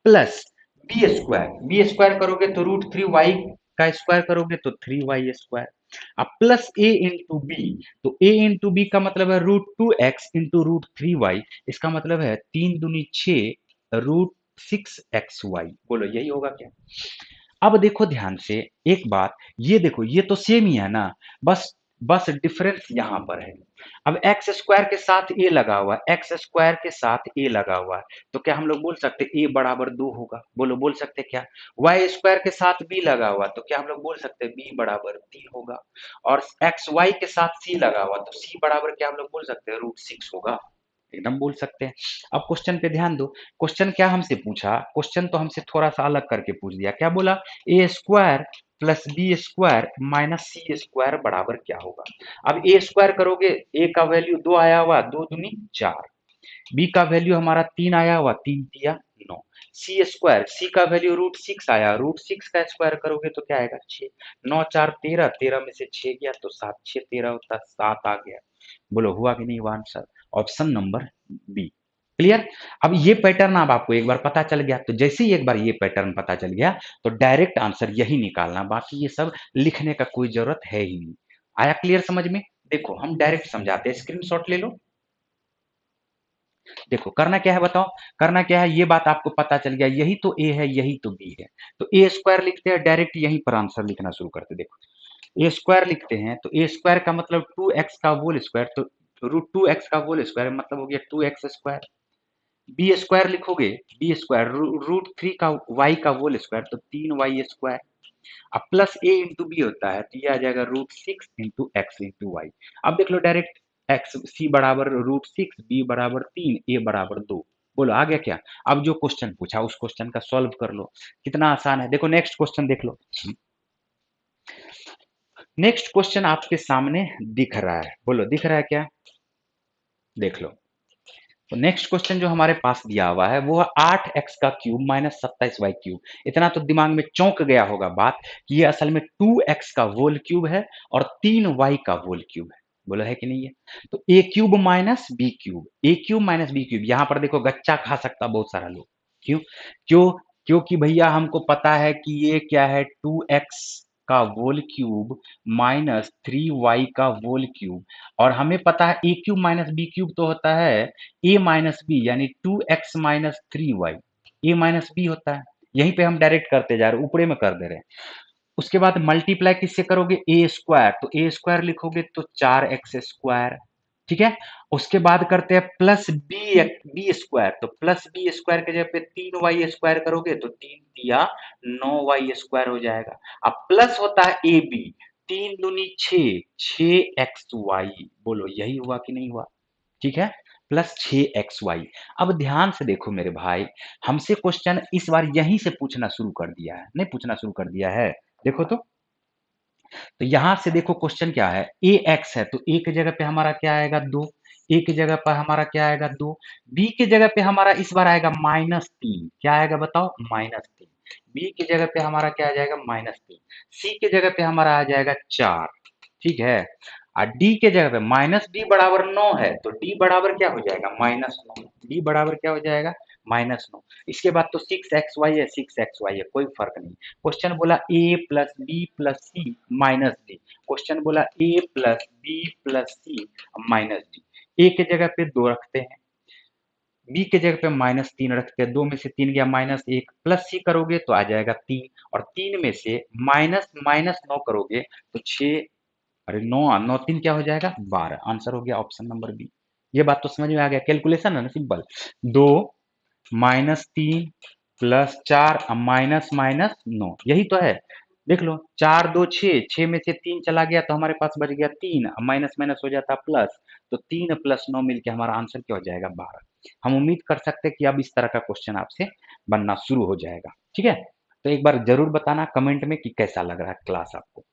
प्लस बी स्क्वायर करोगे तो रूट थ्री वाई का स्क्वायर करोगे तो थ्री वाई स्क्वायर। अब प्लस ए इंटू बी, तो ए इंटू बी का मतलब है root two X into root three Y, इसका मतलब है तीन दूनी छः, रूट सिक्स एक्स वाई। बोलो यही होगा क्या। अब देखो ध्यान से एक बात, ये देखो ये तो सेम ही है ना, बस बस डिफरेंस यहां पर है। अब एक्स स्क्वायर के साथ ए लगा हुआ है, एक्स स्क्वायर के साथ ए लगा हुआ है, तो क्या हम लोग बोल सकते ए बराबर दो होगा। बोलो बोल सकते क्या। वाई स्क्वायर के साथ बी लगा हुआ, तो क्या हम लोग बोल सकते बी बराबर तीन होगा। और एक्स वाई के साथ सी लगा हुआ, तो सी बराबर क्या हम लोग बोल सकते हैं, रूट सिक्स होगा। एकदम बोल सकते हैं। अब क्वेश्चन पे ध्यान दो, क्वेश्चन क्या हमसे पूछा, क्वेश्चन तो हमसे थोड़ा सा अलग करके पूछ दिया। क्या बोला, a square plus B square minus c square बराबर क्या होगा। अब ए स्क्वायर करोगे, ए का वैल्यू दो आया हुआ, दो दूनी चार। बी का वैल्यू हमारा तीन आया हुआ, तीन तिया नौ। सी स्क्वायर, सी का वैल्यू रूट सिक्स आया, रूट सिक्स का स्क्वायर करोगे तो क्या आएगा, छह। नौ चार तेरह, तेरह में से छह गया तो सात, छह तेरह होता सात आ गया। बोलो हुआ कि नहीं हुआ answer, option number B. Clear. अब ये पैटर्न अब आपको एक बार पता चल गया, तो जैसे ही एक बार ये पैटर्न पता चल गया तो डायरेक्ट आंसर यही निकालना, बाकी ये सब लिखने का कोई जरूरत है ही नहीं। आया क्लियर समझ में। देखो हम डायरेक्ट समझाते हैं, स्क्रीनशॉट ले लो। देखो करना क्या है बताओ, करना क्या है, ये बात आपको पता चल गया, यही तो ए है यही तो बी है। तो ए स्क्वायर लिखते हैं, डायरेक्ट यहीं पर आंसर लिखना शुरू करते। देखो ए स्क्वायर लिखते हैं, तो ए स्क्वायर का मतलब टू एक्स का होल स्क्वायर, तो रूट टू एक्स का होल स्क्वायर मतलब हो गया two X square. B square लिखोगे, बी स्क्वायर रूट थ्री का वाई का होल स्क्वायर, तो तीन वाई स्क्वायर। अब प्लस ए इंटू बी होता है, तो ये आ जाएगा root six into X into Y. अब देख लो डायरेक्ट, एक्स सी बराबर रूट सिक्स, बी बराबर तीन, ए बराबर दो। बोलो आ गया क्या। अब जो क्वेश्चन पूछा उस क्वेश्चन का सॉल्व कर लो, कितना आसान है। देखो नेक्स्ट क्वेश्चन देख लो, नेक्स्ट क्वेश्चन आपके सामने दिख रहा है, बोलो दिख रहा है क्या, देख लो। तो नेक्स्ट क्वेश्चन जो हमारे पास दिया हुआ है वो है आठ एक्स का क्यूब माइनस सत्ताईस वाई क्यूब। इतना तो दिमाग में चौंक गया होगा बात कि ये असल में टू एक्स का होल क्यूब है और तीन वाई का होल क्यूब है। बोलो है कि नहीं है। तो a cube minus B cube, A cube minus B cube, यहां पर देखो गच्चा खा सकता बहुत सारा लोग। क्यों, क्यों, क्योंकि भैया हमको पता है कि ये क्या है, टू एक्स का whole cube minus three Y का होल क्यूब, और हमें पता है ए क्यूब माइनस बी क्यूब तो होता है ए माइनस बी, यानी two x minus three Y, A minus B होता है। यहीं पे हम डायरेक्ट करते जा रहे हैं, ऊपरे में कर दे रहे हैं। उसके बाद मल्टीप्लाई किससे करोगे, ए स्क्वायर, तो ए स्क्वायर लिखोगे तो चार एक्स स्क्वायर ठीक है। उसके बाद करते हैं प्लस बी स्क्वायर, तो प्लस बी स्क्वायर के जगह पे 3y स्क्वायर करोगे तो 3 या 9y स्क्वायर हो जाएगा। अब प्लस होता है ए बी, 3 दूनी 6, 6xy, बोलो यही हुआ कि नहीं हुआ? ठीक है, प्लस 6xy। अब ध्यान से देखो मेरे भाई, हमसे क्वेश्चन इस बार यहीं से पूछना शुरू कर दिया है, नहीं पूछना शुरू कर दिया है, देखो तो यहां से देखो क्वेश्चन क्या है, ए एक्स है तो ए की जगह पे हमारा क्या आएगा 2, ए की जगह पर हमारा क्या आएगा 2, बी की जगह पे हमारा इस बार आएगा -3, क्या आएगा बताओ -3, बी की जगह पे हमारा क्या आ जाएगा -3, सी की जगह पे हमारा आ जाएगा 4, ठीक है। और डी के जगह पे -d बराबर 9 है तो डी बराबर क्या हो जाएगा -9, डी बराबर क्या हो जाएगा -9। इसके बाद तो 6xy है, 6xy है, कोई फर्क नहीं। क्वेश्चन बोला ए प्लस बी प्लस सी माइनस डी, क्वेश्चन बोला ए प्लस बी प्लस सी माइनस डी। ए के जगह पे 2 रखते हैं, बी के जगह पे -3 रखते हैं, 2 में से 3 गया -1, प्लस सी करोगे तो आ जाएगा 3, और 3 में से माइनस माइनस 9 करोगे तो 6, अरे 9 9 3 क्या हो जाएगा 12, आंसर हो गया ऑप्शन नंबर बी। ये बात तो समझ में आ गया, कैलकुलेशन है ना सिंपल। 2 -3 प्लस 4 माइनस माइनस 9, यही तो है। देख लो 4 2 6, 6 में से 3 चला गया तो हमारे पास बच गया 3, माइनस माइनस हो जाता प्लस, तो 3 प्लस 9 मिलके हमारा आंसर क्या हो जाएगा 12। हम उम्मीद कर सकते हैं कि अब इस तरह का क्वेश्चन आपसे बनना शुरू हो जाएगा, ठीक है। तो एक बार जरूर बताना कमेंट में कि कैसा लग रहा है क्लास आपको।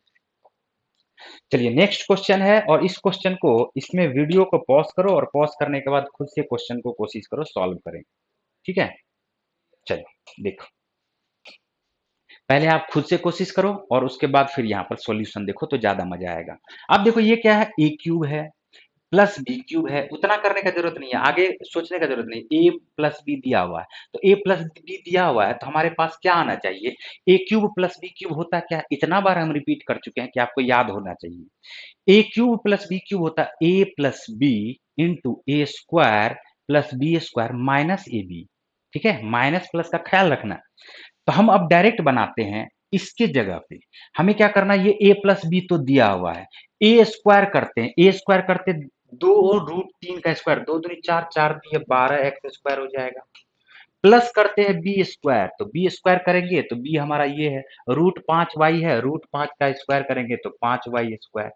चलिए नेक्स्ट क्वेश्चन है, और इस क्वेश्चन को, इसमें वीडियो को पॉज करो और पॉज करने के बाद खुद से क्वेश्चन को कोशिश करो सॉल्व करें, ठीक है। चलो देखो, पहले आप खुद से कोशिश करो और उसके बाद फिर यहाँ पर सॉल्यूशन देखो तो ज्यादा मजा आएगा। अब देखो ये क्या है, ए क्यूब है प्लस बी क्यूब है, उतना करने का जरूरत नहीं है, आगे सोचने का जरूरत नहीं, ए प्लस बी दिया हुआ है तो ए प्लस बी दिया हुआ है तो हमारे पास क्या आना चाहिए, a cube plus B cube होता क्या है, इतना बार हम रिपीट कर चुके हैं कि आपको याद होना चाहिए। A cube plus B cube होता है a plus B into A square plus B square minus A b, ठीक है, माइनस प्लस का ख्याल रखना। तो हम अब डायरेक्ट बनाते हैं, इसके जगह पे हमें क्या करना है, ये ए प्लस बी तो दिया हुआ है, ए स्क्वायर करते हैं, ए स्क्वायर करते 2√3 का स्क्वायर, 2 दूनी 4, 4 दिए 12 एक्स स्क्वायर हो जाएगा, प्लस करते हैं बी स्क्वायर, तो बी स्क्वायर करेंगे तो बी हमारा ये है, √5y है, √5 का स्क्वायर करेंगे तो 5y स्क्वायर।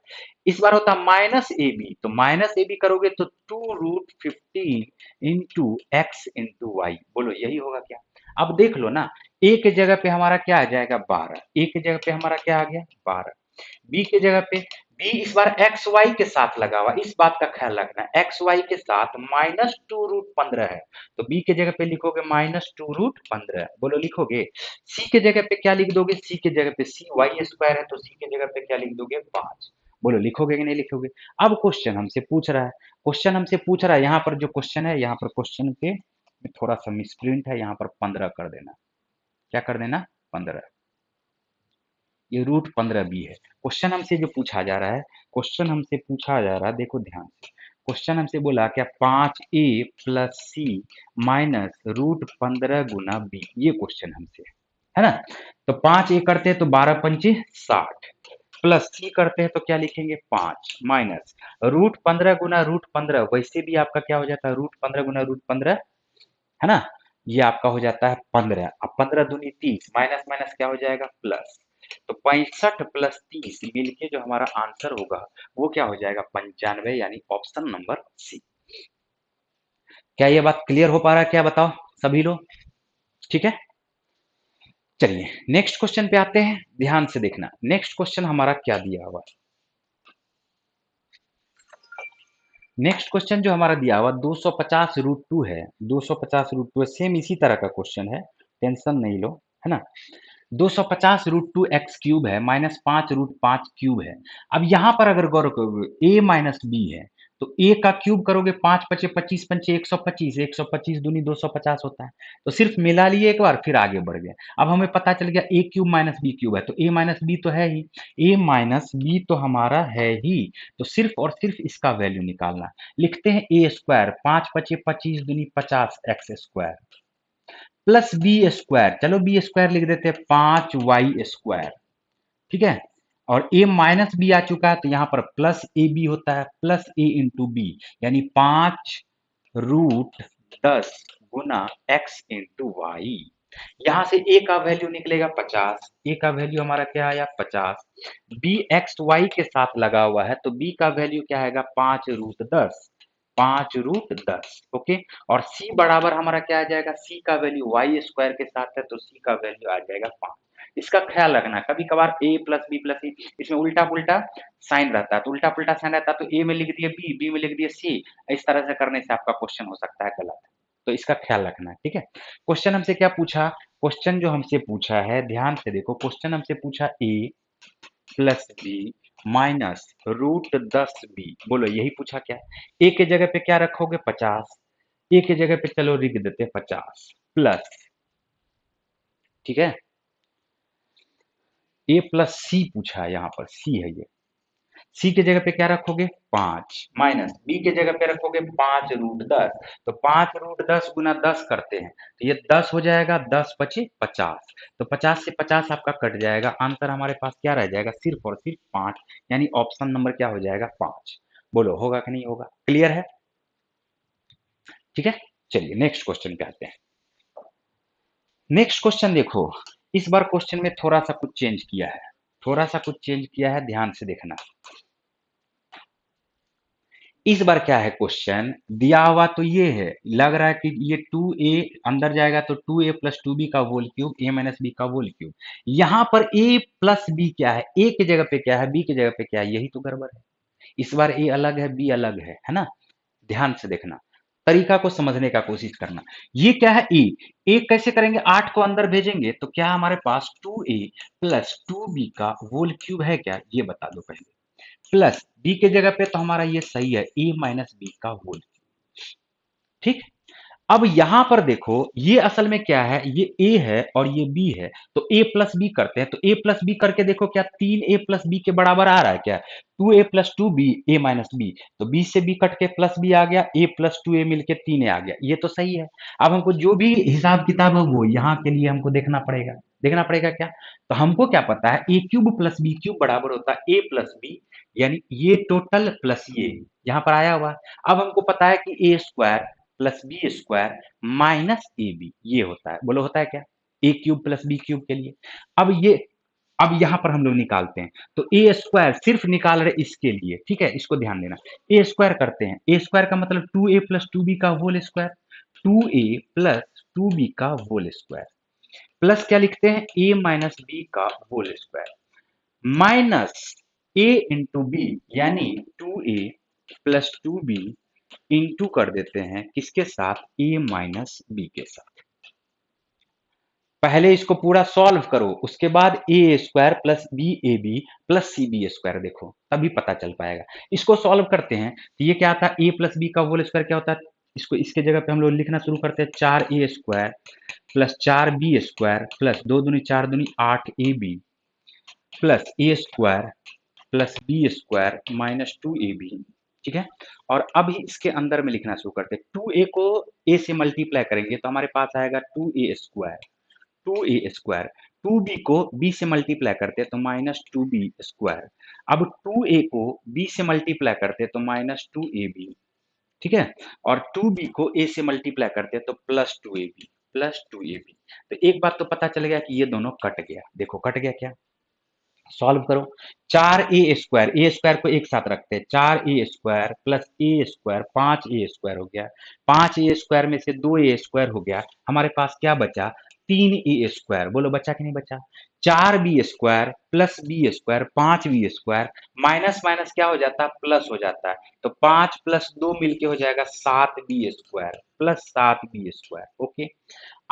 इस बार होता माइनस ए बी, तो माइनस ए बी करोगे तो 2√15 इंटू एक्स इंटू वाई, बोलो यही होगा क्या। अब देख लो ना, ए के जगह पे हमारा क्या आ जाएगा 12, ए के जगह पे हमारा क्या आ गया 12, बी के जगह पे, बी इस बार एक्स वाई के साथ लगा हुआ, इस बात का ख्याल रखना, एक्स वाई के साथ -2√15 है, तो बी के जगह पे लिखोगे -2√15, बोलो लिखोगे। सी के जगह पे क्या लिख दोगे, सी के जगह पे सी वाई स्क्वायर है तो सी के जगह पे क्या लिख दोगे 5, बोलो लिखोगे कि नहीं लिखोगे। अब क्वेश्चन हमसे पूछ रहा है, क्वेश्चन हमसे पूछ रहा है, यहाँ पर जो क्वेश्चन है, यहाँ पर क्वेश्चन पे थोड़ा सा मिसप्रिंट है, यहाँ पर 15 कर देना, क्या कर देना 15, ये √15 बी है। क्वेश्चन हमसे जो पूछा जा रहा है, क्वेश्चन हमसे पूछा जा रहा है, देखो ध्यान से, क्वेश्चन हमसे बोला क्या 5a प्लस सी माइनस √15 गुना बी, ये क्वेश्चन हमसे है ना। तो 5a करते हैं तो 12 पंचे 60, प्लस सी करते हैं तो क्या लिखेंगे 5 माइनस √15 गुना √15, वैसे भी आपका क्या हो जाता है √15 गुना √15, है ना, ये आपका हो जाता है 15, अब 15 दूनी 30, माइनस माइनस क्या हो जाएगा प्लस, तो 65 प्लस 30 मिलके जो हमारा आंसर होगा वो क्या हो जाएगा 95, यानी ऑप्शन नंबर सी। क्या ये बात क्लियर हो पा रहा है क्या बताओ सभी लोग, ठीक है। चलिए नेक्स्ट क्वेश्चन पे आते हैं, ध्यान से देखना नेक्स्ट क्वेश्चन हमारा क्या दिया हुआ है। नेक्स्ट क्वेश्चन जो हमारा दिया हुआ 250√2 है, 250√2 सेम इसी तरह का क्वेश्चन है, टेंशन नहीं लो, है ना। 250√2 एक्स क्यूब है माइनस 5√5 क्यूब है। अब यहाँ पर अगर गौर करोगे ए माइनस बी है तो ए का क्यूब करोगे 5 पचे 25 पंचे 125, 125 दूनी 250 होता है, तो सिर्फ मिला लिए एक बार फिर आगे बढ़ गए। अब हमें पता चल गया ए क्यूब माइनस बी क्यूब है तो ए माइनस बी तो है ही, ए माइनस बी तो हमारा है ही, तो सिर्फ और सिर्फ इसका वैल्यू निकालना। लिखते हैं ए स्क्वायर 5 पचे 25 दूनी 50 X square plus B square, चलो बी स्क्वायर लिख देते हैं 5y स्क्वायर, ठीक है। और a माइनस बी आ चुका है तो यहाँ पर प्लस ए बी होता है, प्लस ए इंटू बी, यानी 5√10 गुना x इंटू वाई। यहां से a का वैल्यू निकलेगा 50, a का वैल्यू हमारा क्या आया 50, b एक्स वाई के साथ लगा हुआ है तो b का वैल्यू क्या आएगा 5√10, 5√10। ओके, और c बराबर हमारा क्या आ जाएगा, c का वैल्यू वाई स्क्वायर के साथ है तो c का वैल्यू आ जाएगा 5। इसका ख्याल रखना, कभी कभार a प्लस बी प्लस सी, इसमें उल्टा पुल्टा साइन रहता है, तो उल्टा पुल्टा साइन रहता है तो a में लिख दिए b, b में लिख दिए c, इस तरह से करने से आपका क्वेश्चन हो सकता है गलत। तो इसका ख्याल रखना है, ठीक है। क्वेश्चन हमसे क्या पूछा, क्वेश्चन जो हमसे पूछा है ध्यान से देखो, क्वेश्चन हमसे पूछा a plus B minus √10b, बोलो यही पूछा क्या, a के जगह पे क्या रखोगे 50, a के जगह पे चलो लिख देते 50 प्लस, ठीक है, a प्लस सी पूछा है, यहाँ पर c है ये, c के जगह पे क्या रखोगे 5 माइनस b के जगह पे रखोगे 5√10, तो 5√10 गुना 10 करते हैं तो ये 10 हो जाएगा, 10 पचे 50, तो 50 से 50 आपका कट जाएगा, आंसर हमारे पास क्या रह जाएगा सिर्फ और सिर्फ 5, यानी ऑप्शन नंबर क्या हो जाएगा 5। बोलो होगा कि नहीं होगा, क्लियर है, ठीक है। चलिए नेक्स्ट क्वेश्चन पे आते हैं। नेक्स्ट क्वेश्चन देखो, इस बार क्वेश्चन में थोड़ा सा कुछ चेंज किया है, थोड़ा सा कुछ चेंज किया है, ध्यान से देखना। इस बार क्या है क्वेश्चन दिया हुआ तो ये है, लग रहा है कि ये 2a अंदर जाएगा तो 2a प्लस 2b का whole cube a minus b का होल क्यूब, यहाँ पर a प्लस b क्या है, a की जगह पे क्या है, b की जगह पे क्या है, यही तो गड़बड़ है। इस बार a अलग है b अलग है ना, ध्यान से देखना, तरीका को समझने का कोशिश करना। ये क्या है a कैसे करेंगे, 8 को अंदर भेजेंगे तो क्या हमारे पास 2a प्लस 2b का होल क्यूब है क्या, ये बता दो पहले, प्लस बी के जगह पे तो हमारा ये सही है ए माइनस बी का होल, ठीक। अब यहां पर देखो ये असल में क्या है, ये ए है और ये बी है, तो ए प्लस बी करते हैं, तो ए प्लस बी करके देखो क्या 3a प्लस बी के बराबर आ रहा है क्या, 2a प्लस 2b ए माइनस बी, तो बी से बी कट के प्लस बी आ गया, ए प्लस 2a मिलके 3a आ गया, ये तो सही है। अब हमको जो भी हिसाब किताब है वो यहाँ के लिए हमको देखना पड़ेगा, देखना पड़ेगा क्या, तो हमको क्या पता है ए क्यूब प्लस बी क्यूब बराबर होता है ए प्लस बी, यानी ये टोटल प्लस ये यहाँ पर आया हुआ है। अब हमको पता है कि a square plus B square minus A b ये होता है, बोलो होता है क्या, a cube plus B cube के लिए। अब ये, अब यहां पर हम लोग निकालते हैं, तो ए स्क्वायर सिर्फ निकाल रहे इसके लिए, ठीक है, इसको ध्यान देना, ए स्क्वायर करते हैं, ए स्क्वायर का मतलब 2a प्लस 2b का whole square, 2a plus 2b का होल स्क्वायर, प्लस क्या लिखते हैं a माइनस बी का whole square, minus a into B, यानी 2a प्लस 2b इंटू कर देते हैं किसके साथ, a माइनस बी के साथ। पहले इसको पूरा सॉल्व करो, उसके बाद a square plus b a b plus c b square देखो, तभी पता चल पाएगा। इसको सॉल्व करते हैं तो ये क्या आता है, ए प्लस बी का होल स्क्वायर क्या होता है, इसको इसके जगह पे हम लोग लिखना शुरू करते हैं, 4a square plus 4b square plus 2 दूनी 4 दूनी 8ab plus a square plus B square minus 2ab, ठीक है। और अभी इसके अंदर में लिखना शुरू करते हैं, 2a को a से मल्टीप्लाई करेंगे तो हमारे पास आएगा 2a square, 2a square, 2b को b से मल्टीप्लाई करते हैं तो माइनस 2b स्क्वायर, अब 2a को b से मल्टीप्लाई करते हैं तो माइनस 2ab, ठीक है, और 2b को a से मल्टीप्लाई करते हैं तो प्लस 2ab, प्लस 2ab। तो एक बात तो पता चल गया कि ये दोनों कट गया, देखो कट गया क्या, सॉल्व करो, 4a स्क्वायर को एक साथ रखते हैं, 4a square plus a square 5a square हो गया, 5a स्क्वायर में से 2a स्क्वायर हो गया, हमारे पास क्या बचा 3a स्क्वायर, बोलो बचा कि नहीं बचा, 4b square plus B square 5b square, minus minus क्या हो जाता है प्लस हो जाता है, तो 5 प्लस 2 मिलके हो जाएगा 7b square plus 7b square, okay.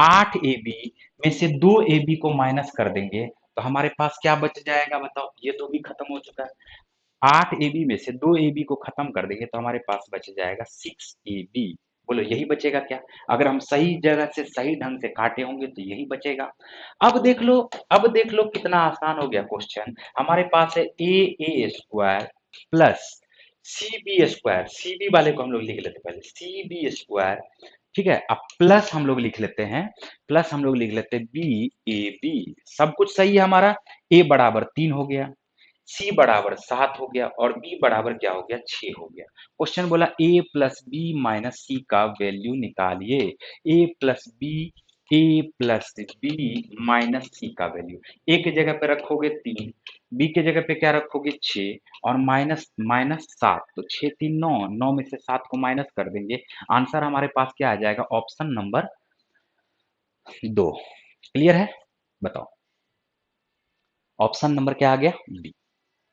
8ab में से 2ab को माइनस कर देंगे तो हमारे पास क्या बच जाएगा बताओ, ये तो भी खत्म हो चुका है, 8ab में से 2ab को खत्म कर देंगे तो हमारे पास बच जाएगा 6ab, बोलो यही बचेगा क्या, अगर हम सही जगह से सही ढंग से काटे होंगे तो यही बचेगा। अब देख लो, अब देख लो कितना आसान हो गया क्वेश्चन, हमारे पास है a square plus cb square, cb वाले को हम लोग लिख लेते हैं पहले, cb स्क्वायर, ठीक है, अब प्लस हम लोग लिख लेते हैं, प्लस हम लोग लिख लेते हैं बी ए बी, सब कुछ सही है हमारा, ए बराबर 3 हो गया, सी बराबर 7 हो गया और बी बराबर क्या हो गया 6 हो गया। क्वेश्चन बोला ए प्लस बी माइनस सी का वैल्यू निकालिए। ए प्लस बी माइनस सी का वैल्यू। ए की जगह पे रखोगे 3, बी की जगह पे क्या रखोगे 6 और माइनस माइनस 7, तो 6 3 9, 9 में से 7 को माइनस कर देंगे। आंसर हमारे पास क्या आ जाएगा? Option number 2। क्लियर है? बताओ ऑप्शन नंबर क्या आ गया? बी।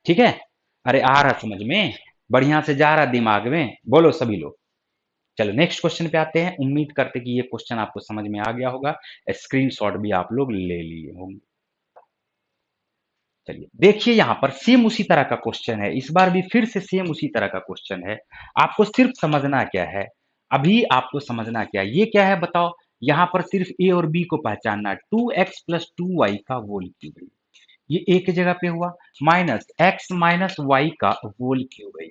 ठीक है? अरे आ रहा समझ में, बढ़िया से जा रहा दिमाग में, बोलो सभी लोग। चलो नेक्स्ट क्वेश्चन पे आते हैं। उम्मीद करते कि ये क्वेश्चन आपको समझ में आ गया होगा, स्क्रीनशॉट भी आप लोग ले लिए होंगे। चलिए देखिए यहाँ पर सेम उसी तरह का क्वेश्चन है, इस बार भी फिर से सेम उसी तरह का क्वेश्चन है। आपको सिर्फ समझना क्या है, अभी आपको समझना क्या है, ये क्या है बताओ। यहाँ पर सिर्फ ए और बी को पहचानना है। 2x प्लस 2y का होल क्यूब, ये ए की जगह पे हुआ, माइनस एक्स माइनस वाई का होल क्यूब है।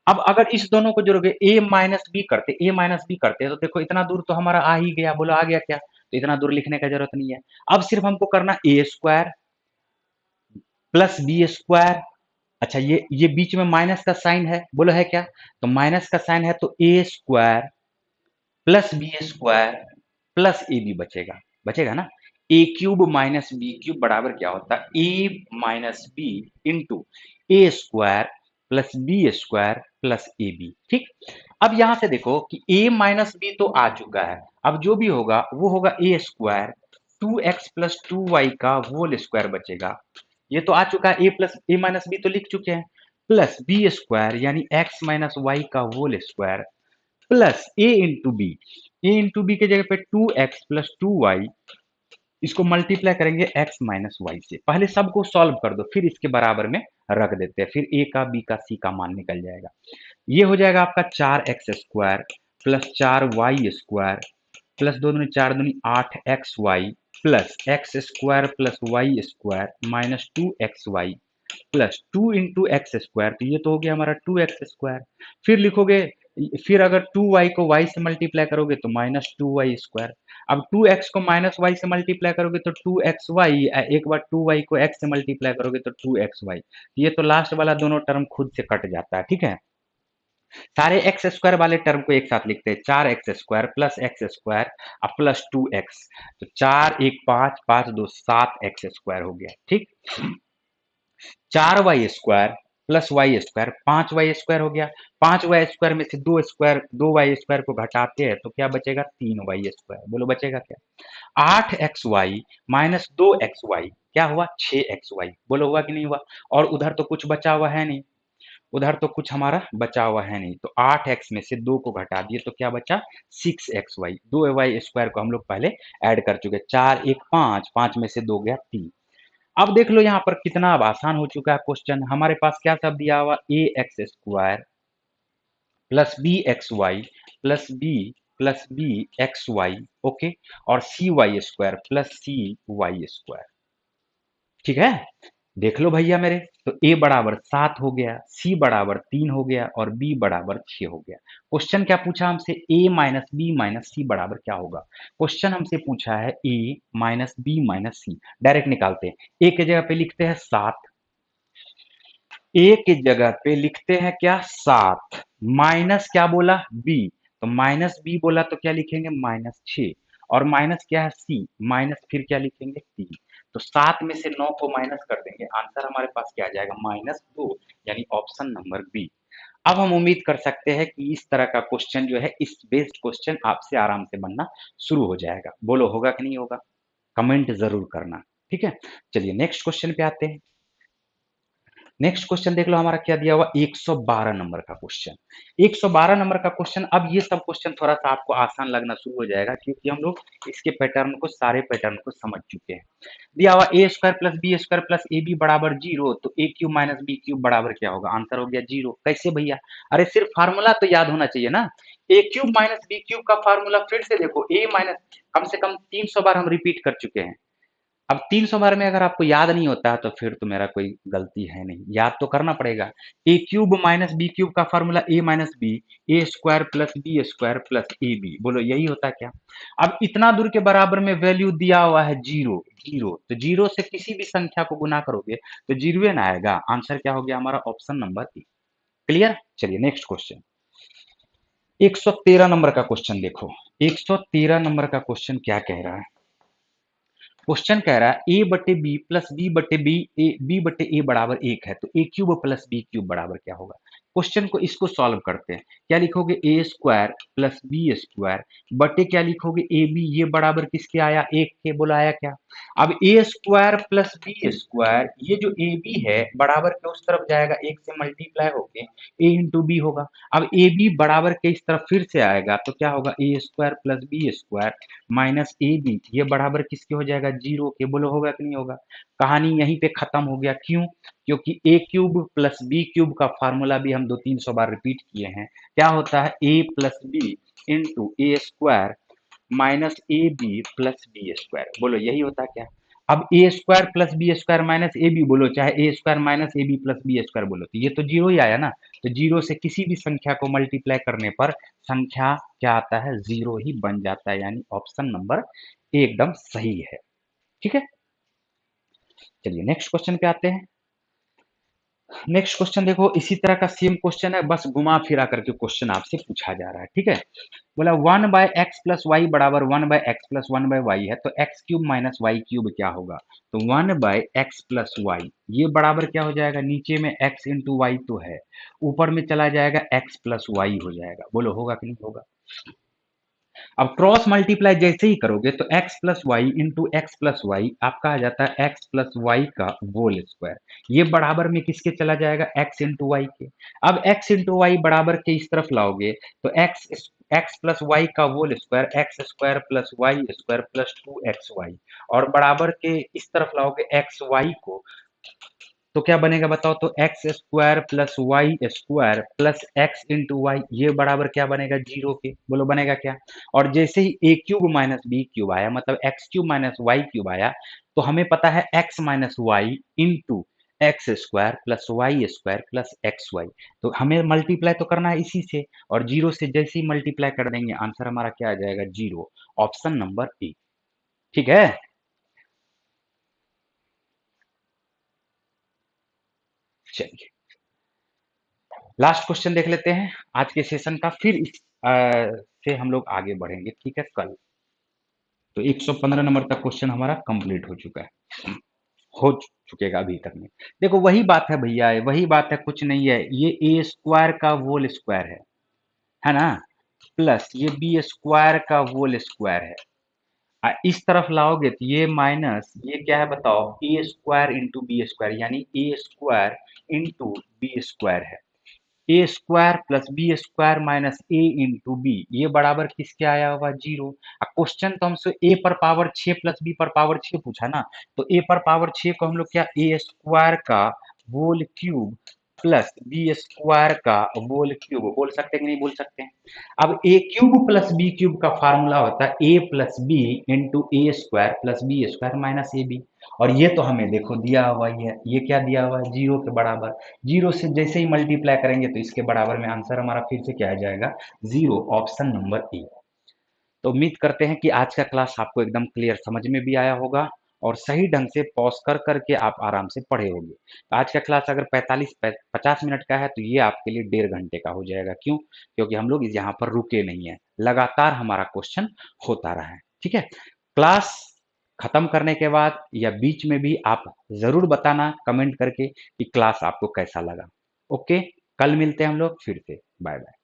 अब अगर इस दोनों को जोड़ोगे ए माइनस बी करते, ए माइनस बी करते तो देखो इतना दूर तो हमारा आ ही गया, बोलो आ गया क्या? तो इतना दूर लिखने का जरूरत नहीं है। अब सिर्फ हमको करना ए स्क्वायर प्लस बी स्क्वायर। अच्छा ये बीच में माइनस का साइन है, बोलो है क्या? तो माइनस का साइन है तो ए square plus B square plus ए बी बचेगा, बचेगा ना। A cube minus B cube बराबर क्या होता है? ए माइनस बी इंटू ए square plus B square plus ए बी। ठीक। अब यहां से देखो कि a माइनस बी तो आ चुका है, अब जो भी होगा वो होगा a square 2x plus 2y का होल स्क्वायर बचेगा। ये तो आ चुका है, ए माइनस बी तो लिख चुके हैं, प्लस बी स्क्वायर यानी x माइनस वाई का whole square plus A into B. A into B की जगह पे 2x प्लस 2y, इसको मल्टीप्लाई करेंगे x माइनस वाई से। पहले सबको सॉल्व कर दो, फिर इसके बराबर में रख देते हैं, फिर a का b का c का मान निकल जाएगा। ये हो जाएगा आपका 4x square plus 4y square plus 2 दूनी 4 दूनी 8xy प्लस X square plus Y square minus 2xy plus 2 into X square, तो ये तो हो गया हमारा 2x स्क्वायर। फिर लिखोगे, फिर अगर 2y को y से मल्टीप्लाई करोगे तो माइनस 2y स्क्वायर। अब 2x को माइनस y से मल्टीप्लाई करोगे तो 2xy, एक बार 2y को x से मल्टीप्लाई करोगे तो 2xy। ये तो लास्ट वाला दोनों टर्म खुद से कट जाता है। ठीक है, सारे एक्स स्क्वायर वाले टर्म को एक साथ लिखते हैं, 4x square plus X square और प्लस 2x, तो 4 1 5 5 2 7x स्क्वायर हो गया। ठीक, 4y square plus Y square 5y square हो गया। 5y स्क्वायर में से 2 स्क्वायर को घटाते हैं तो क्या बचेगा? 3y square. बोलो बचेगा क्या? 8xy माइनस 2xy क्या हुआ? 6xy। बोलो हुआ कि नहीं हुआ? और उधर तो कुछ बचा हुआ है नहीं, उधर तो कुछ हमारा बचा हुआ है नहीं, तो 8x में से 2 को घटा दिए तो क्या बचा? 6xy। 2y स्क्वायर को हम लोग पहले ऐड कर चुके, 4 1 5, 5 में से 2 गया 3। अब देख लो यहाँ पर कितना अब आसान हो चुका है क्वेश्चन। हमारे पास क्या सब दिया हुआ? A x square plus b x y plus b x y, okay, और c y square plus c y square. ठीक है, देख लो भैया मेरे, तो a बराबर 7 हो गया, c बराबर 3 हो गया और b बराबर 6 हो गया। क्वेश्चन क्या पूछा हमसे? a minus B minus C बराबर क्या होगा? क्वेश्चन हमसे पूछा है a minus B minus C. Direct निकालते हैं, a की जगह पे लिखते हैं 7, a की जगह पे लिखते हैं क्या? 7 माइनस क्या बोला? b, तो माइनस b बोला तो क्या लिखेंगे? माइनस 6, और माइनस क्या है? c, माइनस फिर क्या लिखेंगे? 3। तो 7 में से 9 को माइनस कर देंगे, आंसर हमारे पास क्या आ जाएगा? -2, यानी ऑप्शन नंबर बी। अब हम उम्मीद कर सकते हैं कि इस तरह का क्वेश्चन जो है, इस बेस्ड क्वेश्चन आपसे आराम से बनना शुरू हो जाएगा। बोलो होगा कि नहीं होगा? कमेंट जरूर करना। ठीक है, चलिए नेक्स्ट क्वेश्चन पे आते हैं। नेक्स्ट क्वेश्चन देख लो हमारा क्या दिया हुआ, 112 नंबर का क्वेश्चन। 112 नंबर का क्वेश्चन। अब ये सब क्वेश्चन थोड़ा सा आपको आसान लगना शुरू हो जाएगा, क्योंकि हम लोग इसके पैटर्न को, सारे पैटर्न को समझ चुके हैं। दिया हुआ a square plus B square plus A b बराबर 0, तो a cube minus B cube बराबर क्या होगा? आंसर हो गया 0। कैसे भैया? अरे सिर्फ फार्मूला तो याद होना चाहिए ना। A cube minus B cube का फार्मूला फिर से देखो, ए माइनस, कम से कम 300 बार हम रिपीट कर चुके हैं। अब 300 बार में अगर आपको याद नहीं होता है तो फिर तो मेरा कोई गलती है नहीं, याद तो करना पड़ेगा। A cube minus B cube का formula A minus B, A square plus B square plus A B, बोलो यही होता है क्या? अब इतना दूर के बराबर में वैल्यू दिया हुआ है जीरो, जीरो तो जीरो से किसी भी संख्या को गुना करोगे तो जीरो ना आएगा। आंसर क्या हो गया हमारा? Option number A. क्लियर? चलिए नेक्स्ट क्वेश्चन, 113 नंबर का क्वेश्चन देखो। 113 नंबर का क्वेश्चन क्या कह रहा है? क्वेश्चन कह रहा है ए बटे बी प्लस बी बटे बी, ए बी बटे ए बराबर एक है, तो a cube plus B cube बराबर क्या होगा? क्वेश्चन को इसको सॉल्व करते हैं। क्या लिखोगे? ए स्क्वायर प्लस बी स्क्वायर बटे क्या लिखोगे? ए बी, ये बराबर किसके आया? एक के, बोला आया क्या? अब a square plus B square, ये जो ए बी है बराबर के उस तरफ जाएगा, एक से मल्टीप्लाई होके ए इंटू बी होगा। अब ए बी बराबर के इस तरफ फिर से आएगा तो क्या होगा? A square plus B square minus A b, ये बराबर किसके हो जाएगा? जीरो के, बोलो होगा कि नहीं होगा? कहानी यहीं पे खत्म हो गया। क्यों? क्योंकि ए क्यूब प्लस बी क्यूब का फार्मूला भी हम 200-300 बार रिपीट किए हैं। क्या होता है? A plus B into A square minus A b plus B square, बोलो यही होता है क्या? अब a square plus B square minus A B, बोलो चाहे a square minus A b plus B square बोलो, तो ये तो जीरो ही आया ना। तो जीरो से किसी भी संख्या को मल्टीप्लाई करने पर संख्या क्या आता है? जीरो ही बन जाता है, यानी ऑप्शन नंबर एकदम सही है। ठीक है, चलिए नेक्स्ट क्वेश्चन पे आते हैं। नेक्स्ट क्वेश्चन देखो, इसी तरह का सेम क्वेश्चन है, बस घुमा फिरा करके क्वेश्चन आपसे पूछा जा रहा है। ठीक है, बोला 1/x प्लस वाई बराबर 1/x प्लस 1/y है, तो x cube minus Y cube क्या होगा? तो 1/x प्लस वाई, ये बराबर क्या हो जाएगा? नीचे में x इंटू वाई तो है, ऊपर में चला जाएगा x प्लस वाई हो जाएगा, बोलो होगा कि नहीं होगा? अब क्रॉस मल्टीप्लाई जैसे ही करोगे तो x plus Y into X plus Y आपका आ जाता है x प्लस वाई का होल स्क्वायर, ये बराबर में किसके चला जाएगा? x इंटू वाई के। अब x इंटू वाई बराबर के इस तरफ लाओगे तो x प्लस वाई का whole square, X square plus Y square plus 2xy, और बराबर के इस तरफ लाओगे एक्स वाई को, तो क्या बनेगा बताओ? तो X square plus Y square plus X into Y, ये बराबर क्या बनेगा? जीरो के, बोलो बनेगा क्या? और जैसे ही A cube minus B cube आया, मतलब X cube minus Y cube आया, तो हमें पता है X minus Y into X square plus Y square plus X Y, तो हमें मल्टीप्लाई तो करना है इसी से, और जीरो से जैसे ही मल्टीप्लाई कर देंगे आंसर हमारा क्या आ जाएगा? Zero, option number A. ठीक है, चलिए लास्ट क्वेश्चन देख लेते हैं आज के सेशन का, फिर इस से हम लोग आगे बढ़ेंगे। ठीक है, कल तो 115 नंबर का क्वेश्चन हमारा कंप्लीट हो चुका है, हो चुकेगा अभी तक में। देखो वही बात है भैया, वही बात है, कुछ नहीं है, ये ए स्क्वायर का होल स्क्वायर है ना, प्लस ये बी स्क्वायर का होल स्क्वायर है। इस तरफ लाओगे तो ये माइनस ये क्या है बताओ? A square into b square, यानी a square into b square है। ए square plus B square minus a into b, ये बराबर किसके आया होगा? जीरो। क्वेश्चन तो हमसे ए पर पावर 6 प्लस बी पर पावर 6 पूछा ना, तो ए पर पावर 6 को हम लोग क्या, ए स्क्वायर का whole cube plus B square का होल क्यूब बोल सकते हैं कि नहीं बोल सकते हैं? अब a cube plus B cube का फार्मूला होता है a plus B into A square plus B square minus A b, और ये तो हमें देखो दिया हुआ ही है, ये क्या दिया हुआ है? जीरो के बराबर। जीरो से जैसे ही मल्टीप्लाई करेंगे तो इसके बराबर में आंसर हमारा फिर से क्या आ जाएगा? Zero, option number A. तो उम्मीद करते हैं कि आज का क्लास आपको एकदम क्लियर समझ में भी आया होगा और सही ढंग से पॉज कर करके आप आराम से पढ़े होंगे। आज का क्लास अगर 50 मिनट का है तो ये आपके लिए 1.5 घंटे का हो जाएगा। क्यों? क्योंकि हम लोग यहाँ पर रुके नहीं है, लगातार हमारा क्वेश्चन होता रहा है। ठीक है, क्लास खत्म करने के बाद या बीच में भी आप जरूर बताना कमेंट करके कि क्लास आपको कैसा लगा। ओके, कल मिलते हैं हम लोग फिर से। Bye bye.